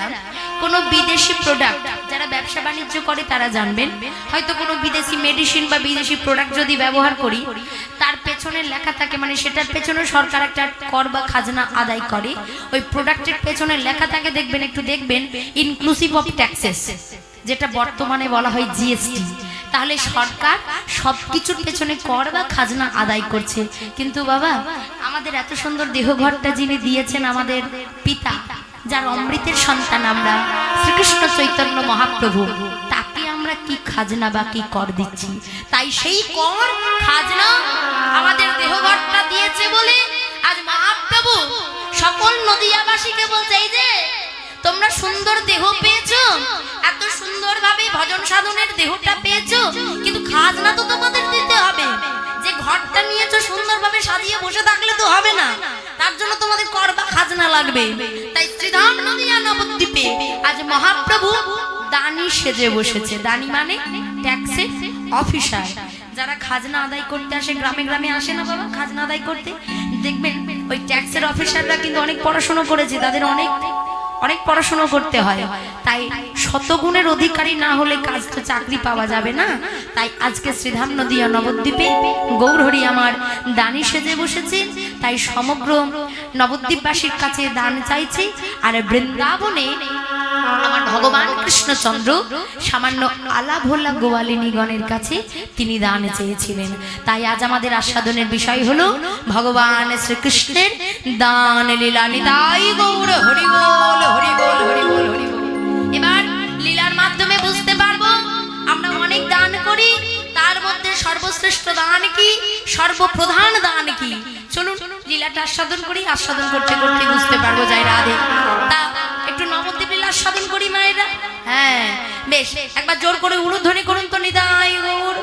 কোনো বিদেশি প্রোডাক্ট, যারা ব্যবসা বাণিজ্য করে তারা জানবেন, হয়তো কোনো বিদেশি মেডিসিন বা বিদেশি প্রোডাক্ট যদি ব্যবহার করি তার পেছনে লেখা থাকে, মানে সেটার পেছনে সরকার একটা কর বা খাজনা আদায় করে। ওই প্রোডাক্টের পেছনে লেখা থাকে, দেখবেন একটু দেখবেন, ইনক্লুসিভ অফ ট্যাক্সেস, যেটা বর্তমানে বলা হয় জিএসটি। তাহলে সরকার সবকিছুর পেছনে কর বা খাজনা আদায় করছে। কিন্তু বাবা, আমাদের এত সুন্দর দেহঘরটা যিনি দিয়েছেন আমাদের পিতা, যার অমৃতের সন্তান আমরা, শ্রীকৃষ্ণ চৈতন্য মহাপ্রভু, তাকে আমরা কি খাজনা বা কি কর দিচ্ছি? তাই সেই কর খাজনা আমাদের দেহঘরটা দিয়েছে বলে আজ মহাপ্রভু সকল নদিয়াবাসীকে বলছে, এই যে তোমরা সুন্দর দেহ পেয়েছো, এত সুন্দরভাবে ভজন সাধনের দেহটা পেয়েছো, কিন্তু খাজনা তো তোমাদের দিতে হবে। যে ঘরটা নিয়েছো সুন্দরভাবে সাজিয়ে বসে থাকলে তো হবে না, তার জন্য তোমাদের কর বা খাজনা লাগবে। তাই শ্রীধাম নদিয়া নবদ্বীপে আজ মহাপ্রভু দানি সেজে বসেছে। দানি মানে ট্যাক্সের অফিসার। যারা খাজনা আদায় করতে আসে, গ্রামে গ্রামে আসে না বাবা খাজনা আদায় করতে, দেখবেন ওই ট্যাক্সের অফিসাররা কিন্তু অনেক পড়াশোনা করেছে, তাদের অনেক পড়াশোনা করতে হয়। তাই শতগুণের অধিকারী না হলে কাজ তো চাকরি পাওয়া যাবে না। তাই আজকে শ্রীধাম নদিয়া নবদ্বীপে গৌরহরি আমার দানি সেজে বসেছে। তাই সমগ্র নবদ্বীপবাসীর কাছে দান চাইছে। আর বৃন্দাবনে আমার ভগবান কৃষ্ণচন্দ্র সামান্য আলা ভোলা গোয়ালিনীগণের কাছে তিনি দান চেয়েছিলেন। তাই আজ আমাদের আস্বাদনের বিষয় হলো ভগবান শ্রীকৃষ্ণের দান লীলা। নিতাই গৌর হরি বল হরি বল হরি বল হরি বল। এবার লীলার মাধ্যমে বুঝতে পারবো আমরা অনেক দান করি, তার মধ্যে সর্বশ্রেষ্ঠ দান কি, সর্বপ্রধান দান কি। চলুন লীলাটা আস্বাদন করি, আস্বাদন করতে করতে বুঝতে পারবো। যাই রাধে। তা একটু নবদ্বীপ লীলা আস্বাদন করি মায়েরা। হ্যাঁ বেশ, একবার জোর করে উলুধ্বনি করুন তো, নিতাই গৌর।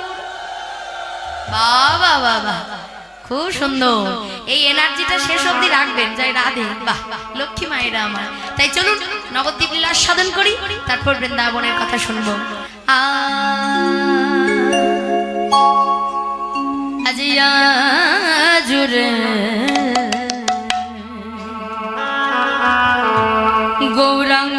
বাবা বাবা, খুব সুন্দর। এই এনার্জিটা শেষ অবধি রাখবেন। যাই রাধে। বাহ, লক্ষ্মী মায়েরা আমার। তাই চলুন নবদ্বীপ লীলা আস্বাদন করি, তারপর বৃন্দাবনের কথা শুনবো। আজিয়া জুরে গৌরাঙ্গ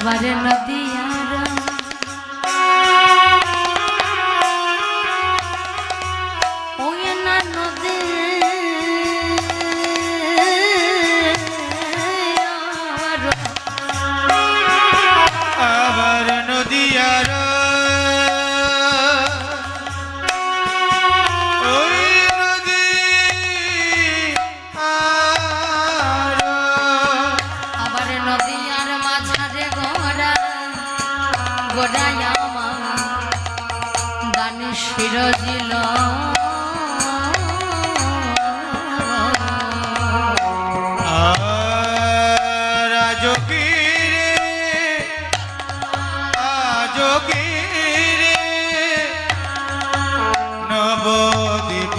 আবার নদিয়ার ওই না নদী আবার নদিয়ার ওই নদী আর আবার নদিয়ার মাঝারে গোড়া গোড়ায় আমার দানে শিরজিল আজগিরে নবদ্বীপ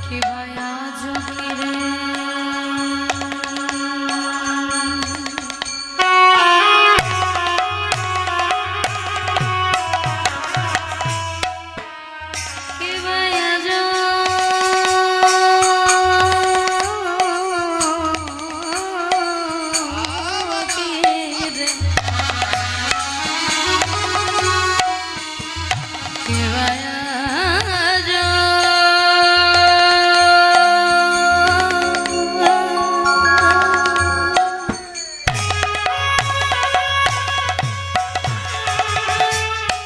কি ভায়া জকিরে কি ভায়া জকিরে কি ভায়া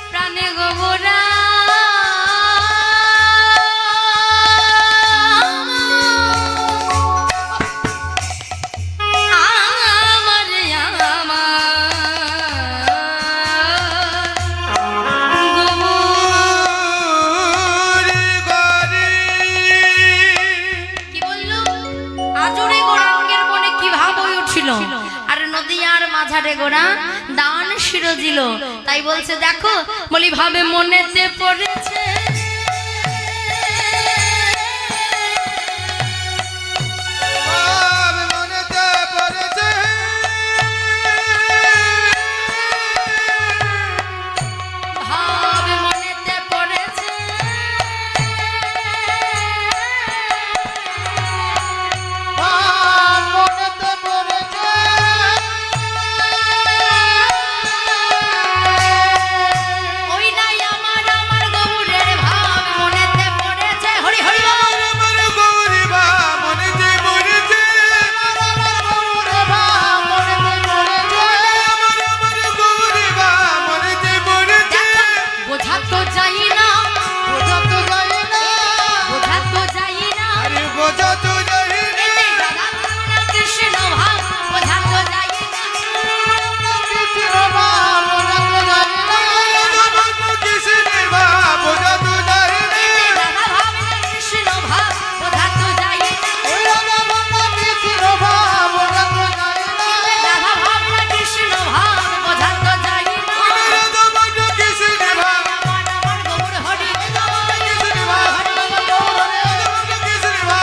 প্রাণে গোবরা আমার কি বললো আজরে গোরাঙ্গের মনে কি ভাব হয়ে উঠছিল আর নদিয়ার মাঝারে গোরা দান শিরজিল তাই বলছে দেখো বলি ভাবে মনেতে পড়েছে মনেতে পড়েছে ভাবে মনেতে পড়েছে মনেতে পড়েছে ওই নাই আমার আমার গৌরের ভাব মনেতে পড়েছে হরি হরি বল। আমার গৌরী বা মনেতে পড়েছে আমার গৌরী বা মনেতে পড়েছে বোঝা তো যাই না বোঝা তো যাই না আরে বোঝা তো যাই না এতে রাধা কৃষ্ণ ভাব বোঝা তো যাই না কৃষ্ণের বা বোঝা তো যাই না এতে রাধা ভাব কৃষ্ণ ভাব বোঝা তো যাই না রাধা ভাব কৃষ্ণ ভাব বোঝা তো যাই না কৃষ্ণের বা আমার আমার গৌর হরি কৃষ্ণের বা কৃষ্ণের বা কৃষ্ণের বা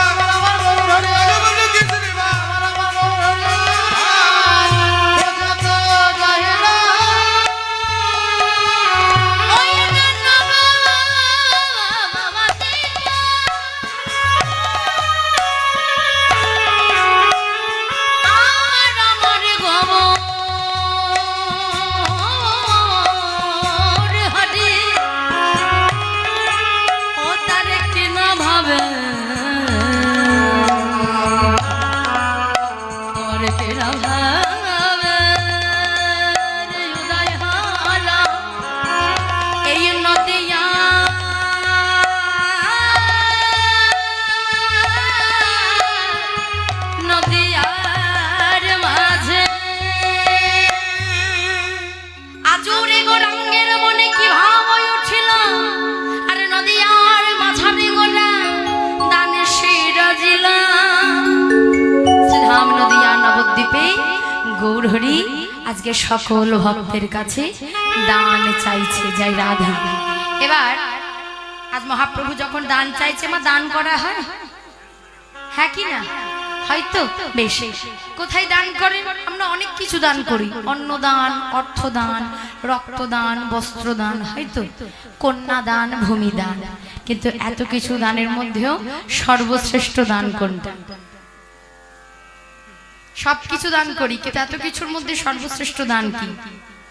ওই গান বাবা আর আমার গৌর হরি ও তার একটি না ভাবে আমার কে না ভাবে রে উদয় হারা এই নদিয়া নদিয়ার মাঝে আজরে গোরাঙ্গের মনে কি ভাব হয়ে উঠছিল আর নদিয়ার মাঝারে গোরা দানে শিরজিল শ্রীধাম নদিয়া নবদ্বীপে গৌরহরি আজকে সকল ভক্তের কাছে দান চাইছে জয় রাধা। এবার আজ মহাপ্রভু যখন দান চাইছে মা দান করা হয় হ্যাঁ কি না হয়তো বেশ কোথায় দান করেন আমরা অনেক কিছু দান করি অন্নদান অর্থদান রক্তদান বস্ত্রদান হয়তো কন্যাদান ভূমিদান কিন্তু এত কিছু দানের মধ্যেও সর্বশ্রেষ্ঠ দান কোনটা সবকিছু দান করি, কিন্তু এত কিছুর মধ্যে সর্বশ্রেষ্ঠ দান কি?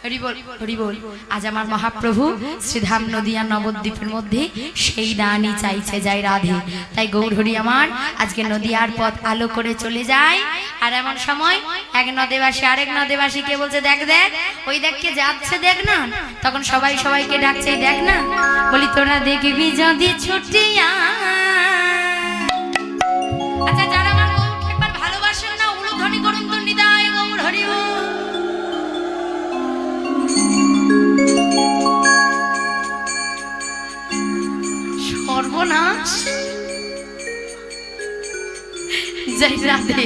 হরি বল, হরি বল। আজ আমার মহাপ্রভু শ্রীধাম নদিয়া নবদ্বীপের মধ্যে সেই দানই চাইছে, যাই রাধে। তাই গৌর হরি আমার আজকে নদিয়ার পথ আলো করে চলে যায়। আর এমন সময় এক নদেবাসী আরেক নদেবাসীকে বলছে, দেখ দেখ ওই দেখ কে যাচ্ছে, দেখ না। তখন সবাই সবাইকে ডাকছে, দেখ না। বলি তোরা দেখবি যদি ছুটিয়া। আচ্ছা, যারা আমার গৌরকে একবার ভালোবাসেন না, উলুধ্বনি করুন তো নিতাই গৌর হরি বল। সর্বনাশ, জয় রাধে।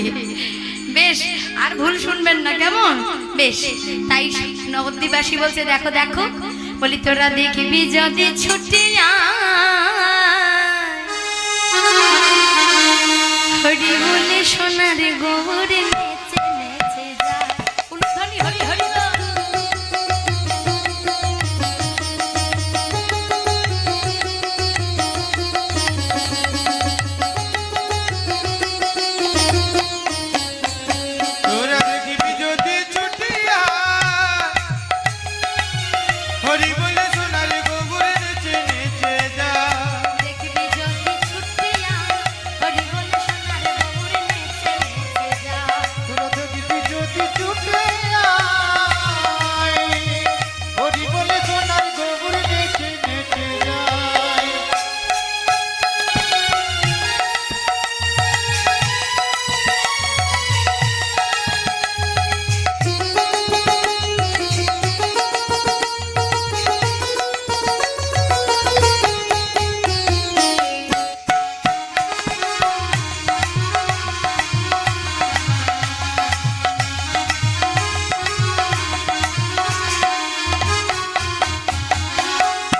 বেশ, আর ভুল শুনবেন না, কেমন? বেশ। তাই নবদ্বীপবাসী বলছে, দেখো দেখো, বলি তোরা দেখবি যদি ছুটিয়া। হরি বলে সোনার গৌরে নেচে নেচে যায়। উলুধ্বনি হরি হরি বল। তোরা দেখিবি যদি ছুটিয়া, হরি বলে সোনার গৌর নেচে নেচে যায়। দেখবি যদি ছুটিয়া, হরি বলে সোনার গৌরে নেচে নেচে যায়। তোরা দেখিবি যদি ছুটিয়া, হরি বলে সোনার গৌর নেচে নেচে যায়।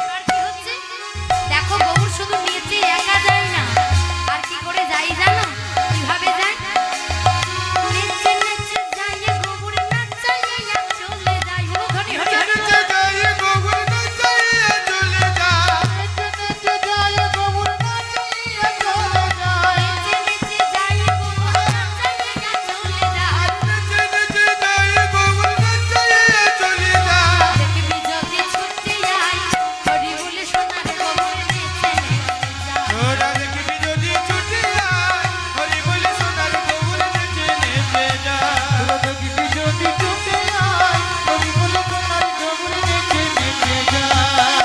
এবার কি হচ্ছে? দেখো, গৌর শুধু নিচে একা যায় না, আর কি করে যাই জানো? কিভাবে যায়? নেচে নেচে যায় গৌর, নাচাইয়া চলে যায়। উলুধ্বনি হরি হরি বল। নেচে যায় গৌর নাচাইয়া চলে যায়। নেচে যায় গৌর নাচাইয়া চলে যায়। নেচে নেচে যায় গৌর, নাচাইয়া চলে যায়। নেচে নেচে যায় গৌর নাচাইয়া চলে যায়। দেখবি যদি ছুটে যায়, হরি বলে সোনার গৌর নেচে নেচে যায়। তোরা দেখিবি যদি ছুটিয়া, হরি বলে সোনার গৌর নেচে নেচে যায়। তোরা দেখিবি যদি ছুটিয়া, হরি বলে সোনার গৌর নেচে নেচে যায়।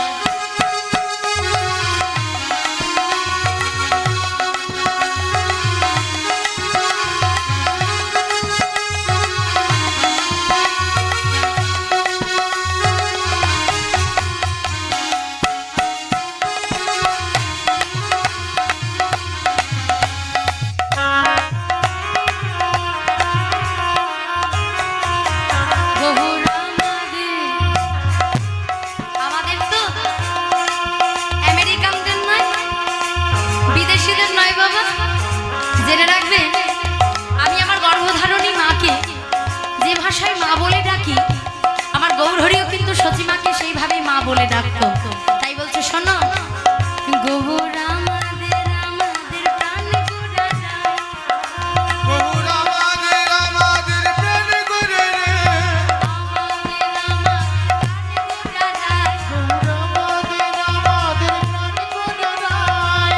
গৌর আমাদের তো আমেরিকানদের নয়, বিদেশিদের নয় বাবা। জেনে রাখবে, আমি আমার গর্ভধারণী মাকে যে ভাষায় মা বলে ডাকি, আমার গৌর হরিও কিন্তু সতীমাকে সেইভাবেই মা বলে ডাকতো। তাই বলছে, শোনো, গৌর আমাদের আমাদের প্রাণ গোড়া যায়। গৌর আমাদের আমাদের প্রাণ করে রে। আমাদের আমাদের প্রাণ গোড়া যায়। আমাদের আমাদের প্রাণ করে রে।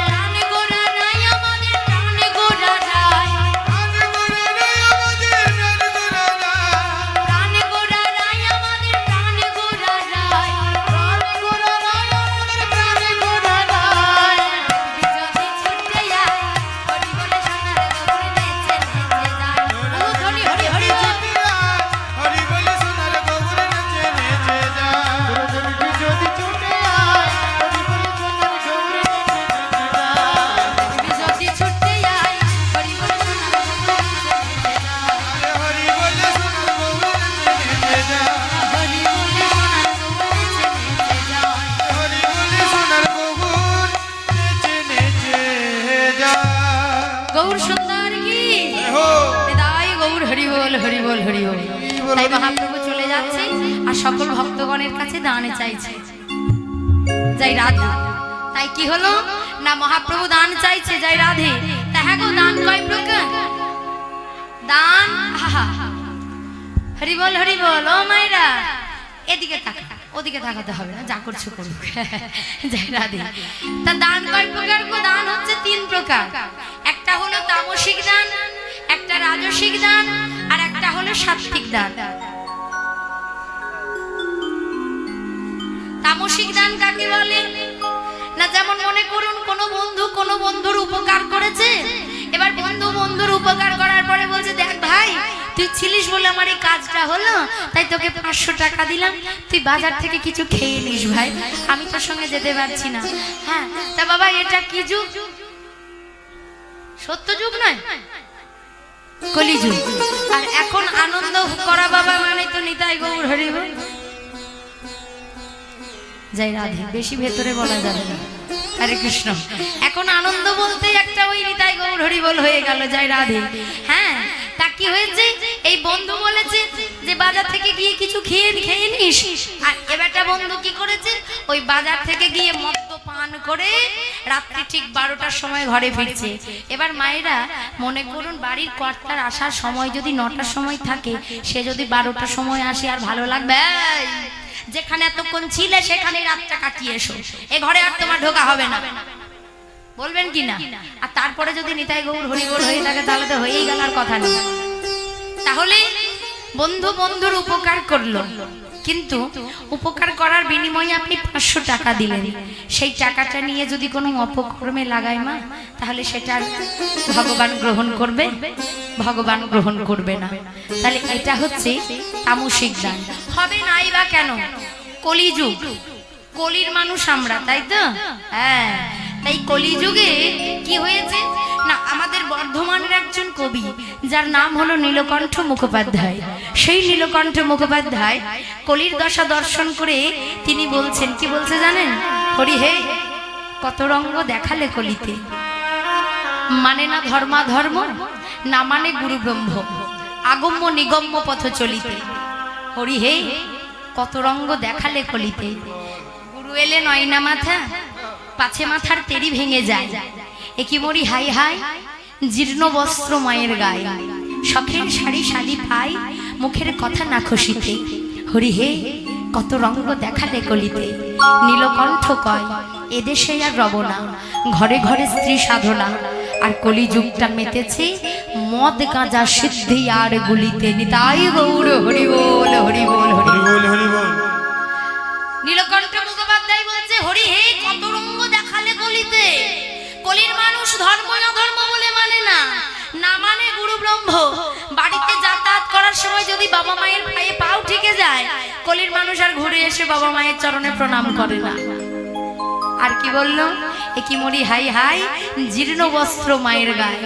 প্রাণ গোড়া নাই আমাদের প্রাণ গোড়া যায়। প্রাণ করে রে আমাদের প্রাণ করে রে। প্রাণ গোড়া নাই আমাদের প্রাণ গোড়া যায়। প্রাণ করে রে আমাদের প্রাণ করে রে। যদি ছুটে যায়, হরি বলে সোনার গৌর নেচে নেচে যায়। উলুধ্বনি হরি হরি বল। হরি বলে সোনার গৌর নেচে নেচে যায়। যদি ছুটে আয়, হরি বলে সোনার গৌর নেচে নেচে যায়। যদি ছুটে যায়, হরি বলে সোনার গৌর নেচে নেচে যায়। হরি বলে সোনার গৌর নেচে নেচে যায়। হরি বলে সোনার গৌর নেচে নেচে যায়। হরি বলে সোনার গৌর নেচে নেচে যায়। গৌর সুন্দর কি হো তাই গৌর হরি বল হরি বল হরি বল। তাই মহাপ্রভু চলে যাচ্ছে আর সকল ভক্তগণের কাছে দান চাইছে, যাই রাধে। তাই কি হলো না, মহাপ্রভু দান চাইছে, যাই রাধে। তা হ্যাঁ গো, দান কয় প্রকার? দান হরি বল ও মায়েরা এদিকে তাকা, ওদিকে তাকাতে হবে না, যা করছো করুক। জয় রাধে। তা দান কয় প্রকার গো? দান হচ্ছে 3 প্রকার। একটা হলো তামসিক দান, একটা রাজসিক দান, আর একটা হলো সাত্ত্বিক দান। তামসিক দান কাকে বলে না? যেমন মনে করুন কোনো বন্ধু কোনো বন্ধুর উপকার করেছে, এবার বন্ধু বন্ধুর উপকার করার পরে বলছে, দেখ ভাই তুই ছিলিস বলে আমার এই কাজটা হলো, তাই তোকে 500 টাকা দিলাম, তুই বাজার থেকে কিছু খেয়ে নিস ভাই, আমি তোর সঙ্গে যেতে পারছি না। হ্যাঁ, তা বাবা এটা কি যুগ? সত্য যুগ নয়, কলিযুগ। আর এখন আনন্দ করা বাবা মানে তো নিতাই গৌর হরি বল। জয় রাধে। বেশি ভেতরে বলা যাবে না। হরে কৃষ্ণ। এখন আনন্দ বলতে একটা ওই নিতাই গৌর হরি বল হয়ে গেল। জয় রাধে। হ্যাঁ, তা কি হয়েছে? এই বন্ধু বলেছে যে বাজার থেকে গিয়ে কিছু খেয়ে নিস, আর এবারটা বন্ধু কি করেছে? ওই বাজার থেকে গিয়ে মদ্য পান করে রাত্রি ঠিক 12টার সময় ঘরে ফিরছে। এবার মায়েরা মনে করুন বাড়ির কর্তার আসার সময় যদি 9টার সময় থাকে, সে যদি 12টার সময় আসে, আর ভালো লাগবে? যেখানে এতক্ষণ ছিলে সেখানে রাতটা কাটিয়ে এসো, এ ঘরে আর তোমার ঢোকা হবে না, বলবেন কি না? আর তারপরে যদি নিতাই গৌর হরি বল হয়ে থাকে তাহলে তো হয়েই গেল, আর কথা নেই। তাহলে বন্ধু বন্ধুর উপকার করলো, কিন্তু উপকার করার বিনিময়ে আপনি 500 টাকা দিলেন, সেই টাকাটা নিয়ে যদি কোনো অপকর্মে লাগায় মা, তাহলে সেটা ভগবান গ্রহণ করবে? ভগবান গ্রহণ করবে না। তাহলে এটা হচ্ছে তামসিক দান। হবে নাই বা কেন? কলিযুগ, কলির মানুষ আমরা, তাই তো? হ্যাঁ, তাই কলিযুগে কি হয়েছে না, আমাদের বর্ধমানের একজন কবি যার নাম হলো নীলকণ্ঠ মুখোপাধ্যায়, সেই নীলকণ্ঠ মুখোপাধ্যায় কলির দশা দর্শন করে তিনি বলছেন, কি বলছে জানেন? হরি হে, কত রঙ্গ দেখালে কলিতে, মানে না ধর্মাধর্ম, না মানে গুরু ব্রহ্ম, আগম্য নিগম্য পথ চলিতে। হরি হে, কত রঙ্গ দেখালে কলিতে, গুরু এলে নয় না মাথা, পাছে মাথার তেরি ভেঙে যায়, একি মরি হাই হাই, জীর্ণ বস্ত্র মায়ের গায়ে, শখের শাড়ি শালি পাই, মুখের কথা না খুশিতে। হরি হে, কত রঙ্গ দেখালে কলিতে, নীলকণ্ঠ কয় এদেশে আর রব না, ঘরে ঘরে স্ত্রী সাধনা, আর কলিযুগটা মেতেছে মদ গাঁজা সিদ্ধি আর গুলিতে। নিতাই গৌর হরি বল হরি বল হরি বল হরি বল। নীলকণ্ঠ মুখোপাধ্যায় বলছে, হরি হে, কত রঙ্গ দেখালে কলিতে, কলির মানুষ ধর্ম না ধর্ম বলে মানে না, না মানে গুরু ব্রহ্ম। বাড়িতে যাতায়াত করার সময় যদি বাবা মায়ের পায়ে পাও ঠেকে যায়, কলির মানুষ আর ঘুরে এসে বাবা মায়ের চরণে প্রণাম করে না। আর কি বললো? একি মরি হাই হাই, জীর্ণ বস্ত্র মায়ের গায়ে।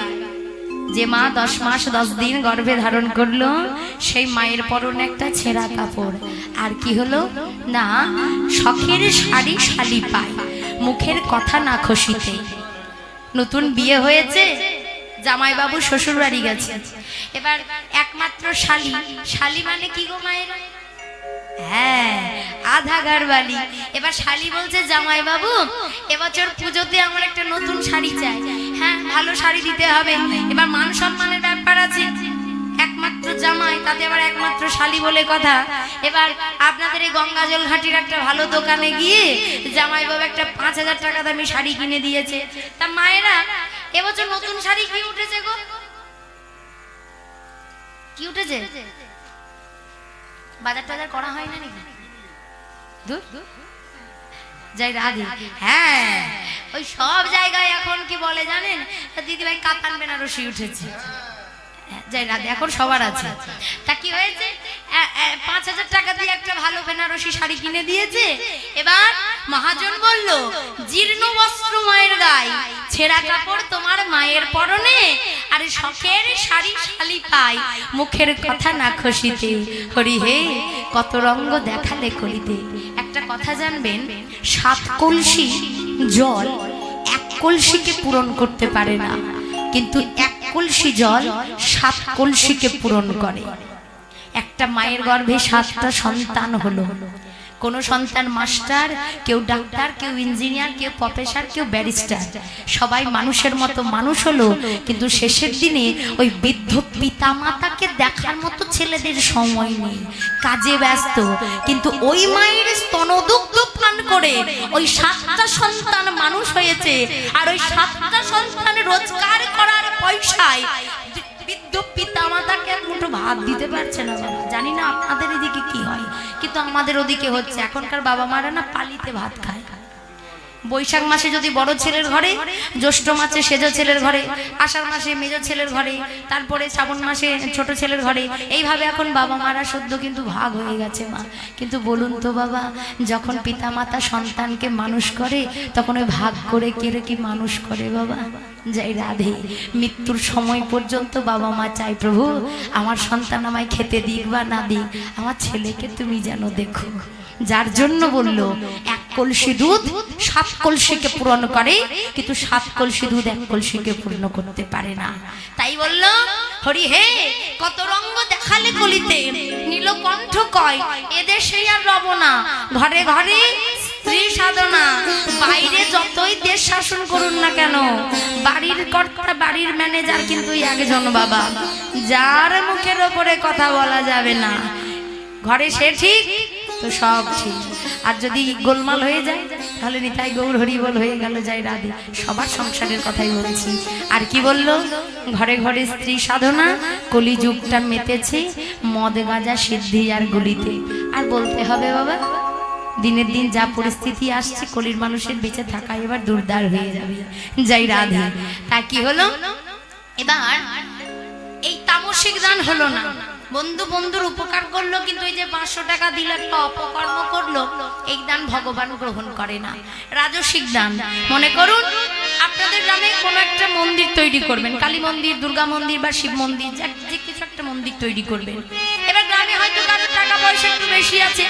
যে মা 10 মাস 10 দিন গর্ভে ধারণ করলো, সেই মায়ের পরনে একটা ছেঁড়া কাপড়। আর কি হলো না, শখের শাড়ি শালি পায়, মুখের কথা না খুশিতে। নতুন বিয়ে হয়েছে, জামাইবাবু শ্বশুর বাড়ি গেছে, এবার একমাত্র শালি, শালি মানে কি গো মায়ের? হ্যাঁ, আধা ঘরবালি। এবার শালি বলছে, জামাইবাবু এবছর পুজোতে আমার একটা নতুন শাড়ি চাই। হ্যাঁ, ভালো শাড়ি দিতে হবে। এবার মান সম্মানের ব্যাপার আছে, একমাত্র জামাই, তাতে আবার একমাত্র শালি বলে কথা। এবার আপনাদের এই গঙ্গাজল ঘাটির একটা ভালো দোকানে গিয়ে জামাইবাবু একটা 5000 টাকা দামি শাড়ি কিনে দিয়েছে। তা মায়েরা এবছর নতুন শাড়ি কি উঠেছে গো? কি উঠেছে? বাজার টাজার করা হয় না নাকি? জয় রাধে। হ্যাঁ, ওই সব জায়গায় এখন কি বলে জানেন? দিদি ভাই কাতান বেনারসি উঠেছে। জয় রাধে, এখন সবার আছে। তা কি হয়েছে? 5000 টাকা দিয়ে একটা ভালো বেনারসি শাড়ি কিনে দিয়েছে। এবার মহাজন বলল, জীর্ণ বস্ত্র মায়ের গায়ে, ছেঁড়া কাপড় তোমার মায়ের পরনে, আর শখের শাড়ি শালি পাই, মুখের কথা না খুশিতে। হরি হে, কত রঙ্গ দেখালে কলিতে। একটা কথা জানবেন, 7 কলসি জল 1 কলসিকে পূরণ করতে পারে না, কিন্তু 1 কলসি জল 7 কলসিকে পূরণ করে। একটা মায়ের গর্ভে 7টা সন্তান হলো, কোনো সন্তান মাস্টার, কেউ ডাক্তার, কেউ ইঞ্জিনিয়ার, কেউ প্রফেসর, কেউ ব্যারিস্টার, সবাই মানুষের মতো মানুষ হলো, কিন্তু শেষের দিনে ওই বৃদ্ধ পিতামাতাকে দেখার মতো ছেলেদের সময় নেই, কাজে ব্যস্ত। কিন্তু ওই মায়ের স্তনদুগ্ধ পান করে ওই 7টা সন্তান মানুষ হয়েছে, আর ওই 7টা সন্তান রোজগার করার পয়সায় বৃদ্ধ পিতামাতাকে এক মুঠো ভাত দিতে পারছে না। বাবা, জানি না আপনাদের এদিকে কি হয়, কিন্তু আমাদের ওদিকে হচ্ছে। এখনকার বাবা মারা না পালিতে ভাত খায়। বৈশাখ মাসে যদি বড় ছেলের ঘরে, জ্যৈষ্ঠ মাসে সেজ ছেলের ঘরে, আষাঢ় মাসে মেজ ছেলের ঘরে, তারপরে শ্রাবণ মাসে ছোট ছেলের ঘরে, এইভাবে এখন বাবা মারা সদ্য কিন্তু ভাগ হয়ে গেছে মা। কিন্তু বলুন তো বাবা, যখন পিতামাতা সন্তানকে মানুষ করে তখন ওই ভাগ করে কেড়ে কি মানুষ করে বাবা? যাই রাধে, মৃত্যুর সময় পর্যন্ত বাবা মা চাই, প্রভু আমার সন্তান আমায় খেতে দিক বা না দিক, আমার ছেলেকে তুমি যেন দেখো। যার জন্য বললো 1 কলসি দুধ 7 কলসিকে পূরণ করে, কিন্তু 7 কলসি দুধ 1 কলসিকে পূর্ণ করতে পারে না। তাই বললো হরি হে, কত রঙ্গ দেখালে কলিতে, নীলকণ্ঠ কয় এদেশে আর রব না, ঘরে ঘরে স্ত্রী সাধনা। বাইরে যতই দেশ শাসন করুন না কেন, বাড়ির কর্তা, বাড়ির ম্যানেজার কিন্তু একজন বাবা, যার মুখের ওপরে কথা বলা যাবে না। ঘরে সে ঠিক তো সব ঠিক, আর যদি গোলমাল হয়ে যায় তাহলে নিতাই গৌর হরি বল হয়ে গেল। যাই রাধে, সবার সংসারের কথাই বলছি। আর কি বললো, ঘরে ঘরে স্ত্রী সাধনা, কলিযুগটা মেতেছে মদ গাঁজা সিদ্ধি আর গুলিতে। আর বলতে হবে বাবা, দিনের দিন যা পরিস্থিতি আসছে, কলির মানুষের বেঁচে থাকা এবার দুর্দার হয়ে যাবে। যাই রাধে, তা কি হলো এবার? এই তামসিক দান হলো না, বন্ধু বন্ধুর উপকার করলো, কিন্তু এই যে 500 টাকা দিল একটা অপকর্ম করলো, এই দান ভগবান গ্রহণ করে না। রাজসিক দান, মনে করুন আপনাদের গ্রামে কোনো একটা মন্দির তৈরি করবেন, কালী মন্দির, দুর্গা মন্দির বা শিব মন্দির, যে কিছু একটা মন্দির তৈরি করবেন। এবার গ্রামে হয়তো কারোর টাকা পয়সা একটু বেশি আছে,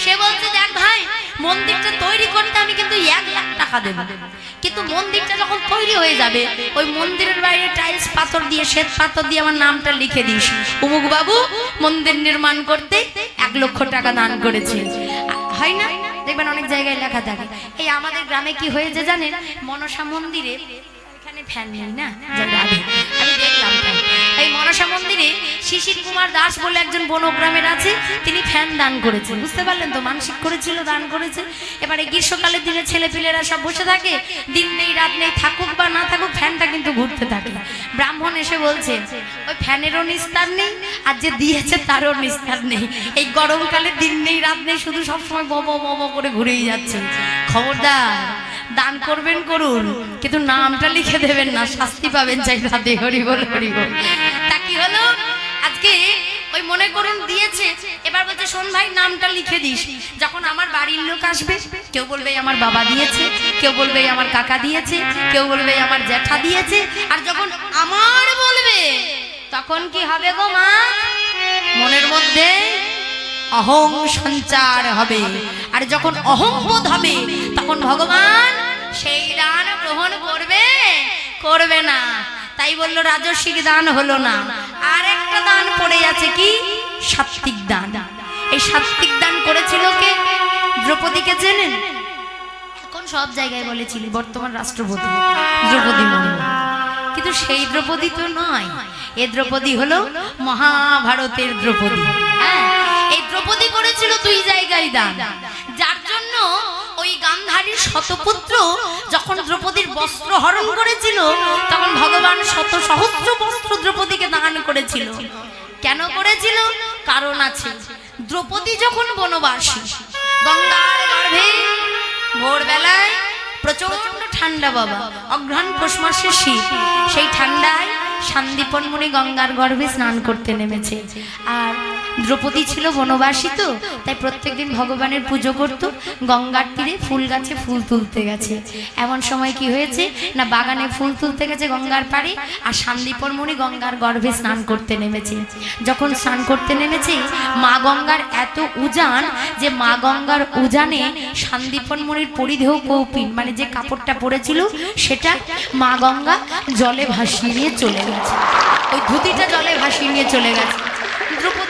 সে বলছে দেখ ভাই, মন্দিরটা তৈরি করতে আমি কিন্তু 1 লাখ টাকা দেব, কিন্তু মন্দিরটা যখন তৈরি হয়ে যাবে ওই মন্দিরের বাইরে টাইলস পাথর দিয়ে, শ্বেত পাথর দিয়ে আমার নামটা লিখে দিস, অমুক বাবু মন্দির নির্মাণ করতে 1 লক্ষ টাকা দান করেছে। হয় না? দেখবেন অনেক জায়গায় লেখা থাকে। এই আমাদের গ্রামে কি হয়েছে জানেন, মনসা মন্দিরে এখানে ফ্যান নেই না, আমি দেখলাম এই মনসা মন্দিরে শিশির কুমার দাস বলে একজন বনগ্রামের আছে, তিনি ফ্যান দান করেছেন। বুঝতে পারলেন তো, মানসিক করেছিল, দান করেছে। এবারে গ্রীষ্মকালের দিনে ছেলেপিলেরা সব বসে থাকে, দিন নেই রাত নেই, থাকুক বা না থাকুক ফ্যানটা কিন্তু ঘুরতে থাকে। ব্রাহ্মণ এসে বলছে ওই ফ্যানেরও নিস্তার নেই, আর যে দিয়েছে তারও নিস্তার নেই, এই গরমকালে দিন নেই রাত নেই, শুধু সবসময় বব বব করে ঘুরেই যাচ্ছে। খবরদার, দান করবেন করুন, কিন্তু নামটা লিখে দেবেন না, শাস্তি পাবেন। চাই রাধে, হরি বল হরি বল। তা কি হলো, আজকে ওই মনে করুন দিয়েছে, এবার বলছে শোন ভাই নামটা লিখে দিস, যখন আমার বাড়ির লোক আসবে কেউ বলবে আমার বাবা দিয়েছে, কেউ বলবে আমার কাকা দিয়েছে, কেউ বলবে আমার জ্যাঠা দিয়েছে, আর যখন আমার বলবে তখন কি হবে গো মা, মনের মধ্যে অহং সঞ্চার হবে। আর যখন অহং বোধ হবে তখন ভগবান সেই দান গ্রহণ করবে না। তাই বললো রাজস্বিক দান হলো না। আর একটা দান পড়ে আছে, কি? সাত্ত্বিক দান। এই সাত্ত্বিক দান করেছিল কে? দ্রৌপদীকে চেনেন? এখন সব জায়গায় বলেছিলি বর্তমান রাষ্ট্রপতি দ্রৌপদী মুর্মু, কিন্তু সেই দ্রৌপদী তো নয়। এ দ্রৌপদী হলো মহাভারতের দ্রৌপদী। হ্যাঁ, এই দ্রৌপদী করেছিল 2 জায়গায় দান, যার জন্য ওই গান্ধারীর শতপুত্র যখন দ্রৌপদীর বস্ত্র হরণ করেছিল তখন ভগবান শত সহস্র বস্ত্র দ্রৌপদীকে দান করেছিল। কেন করেছিল? কারণ আছে। দ্রৌপদী যখন বনবাসী, গঙ্গার গর্ভে ভোরবেলায় প্রচন্ড ঠান্ডা বাবা, অঘ্রাণ পৌষ মাসের শীত, সেই ঠান্ডায় শান্তিপন মুনি গঙ্গার গর্ভে স্নান করতে নেমেছে। আর দ্রৌপদী ছিল বনবাসী, তো তাই প্রত্যেকদিন ভগবানের পুজো করত। গঙ্গার তীরে ফুল গাছে ফুল তুলতে গেছে। এমন সময় কি হয়েছে না, বাগানে ফুল তুলতে গেছে গঙ্গার পাড়ে, আর শান্তিপন মুনি গঙ্গার গর্ভে স্নান করতে নেমেছে। যখন স্নান করতে নেমেছে, মা গঙ্গার এত উজান যে মা গঙ্গার উজানে শান্তিপন মুনির পরিধেয় কৌপিন, মানে যে কাপড়টা পরেছিল সেটা মা গঙ্গা জলে ভাসিয়ে নিয়ে চলে গেছে। ওই ধুতিটা জলে ভাসিয়ে নিয়ে চলে গেছে। দ্রৌপদী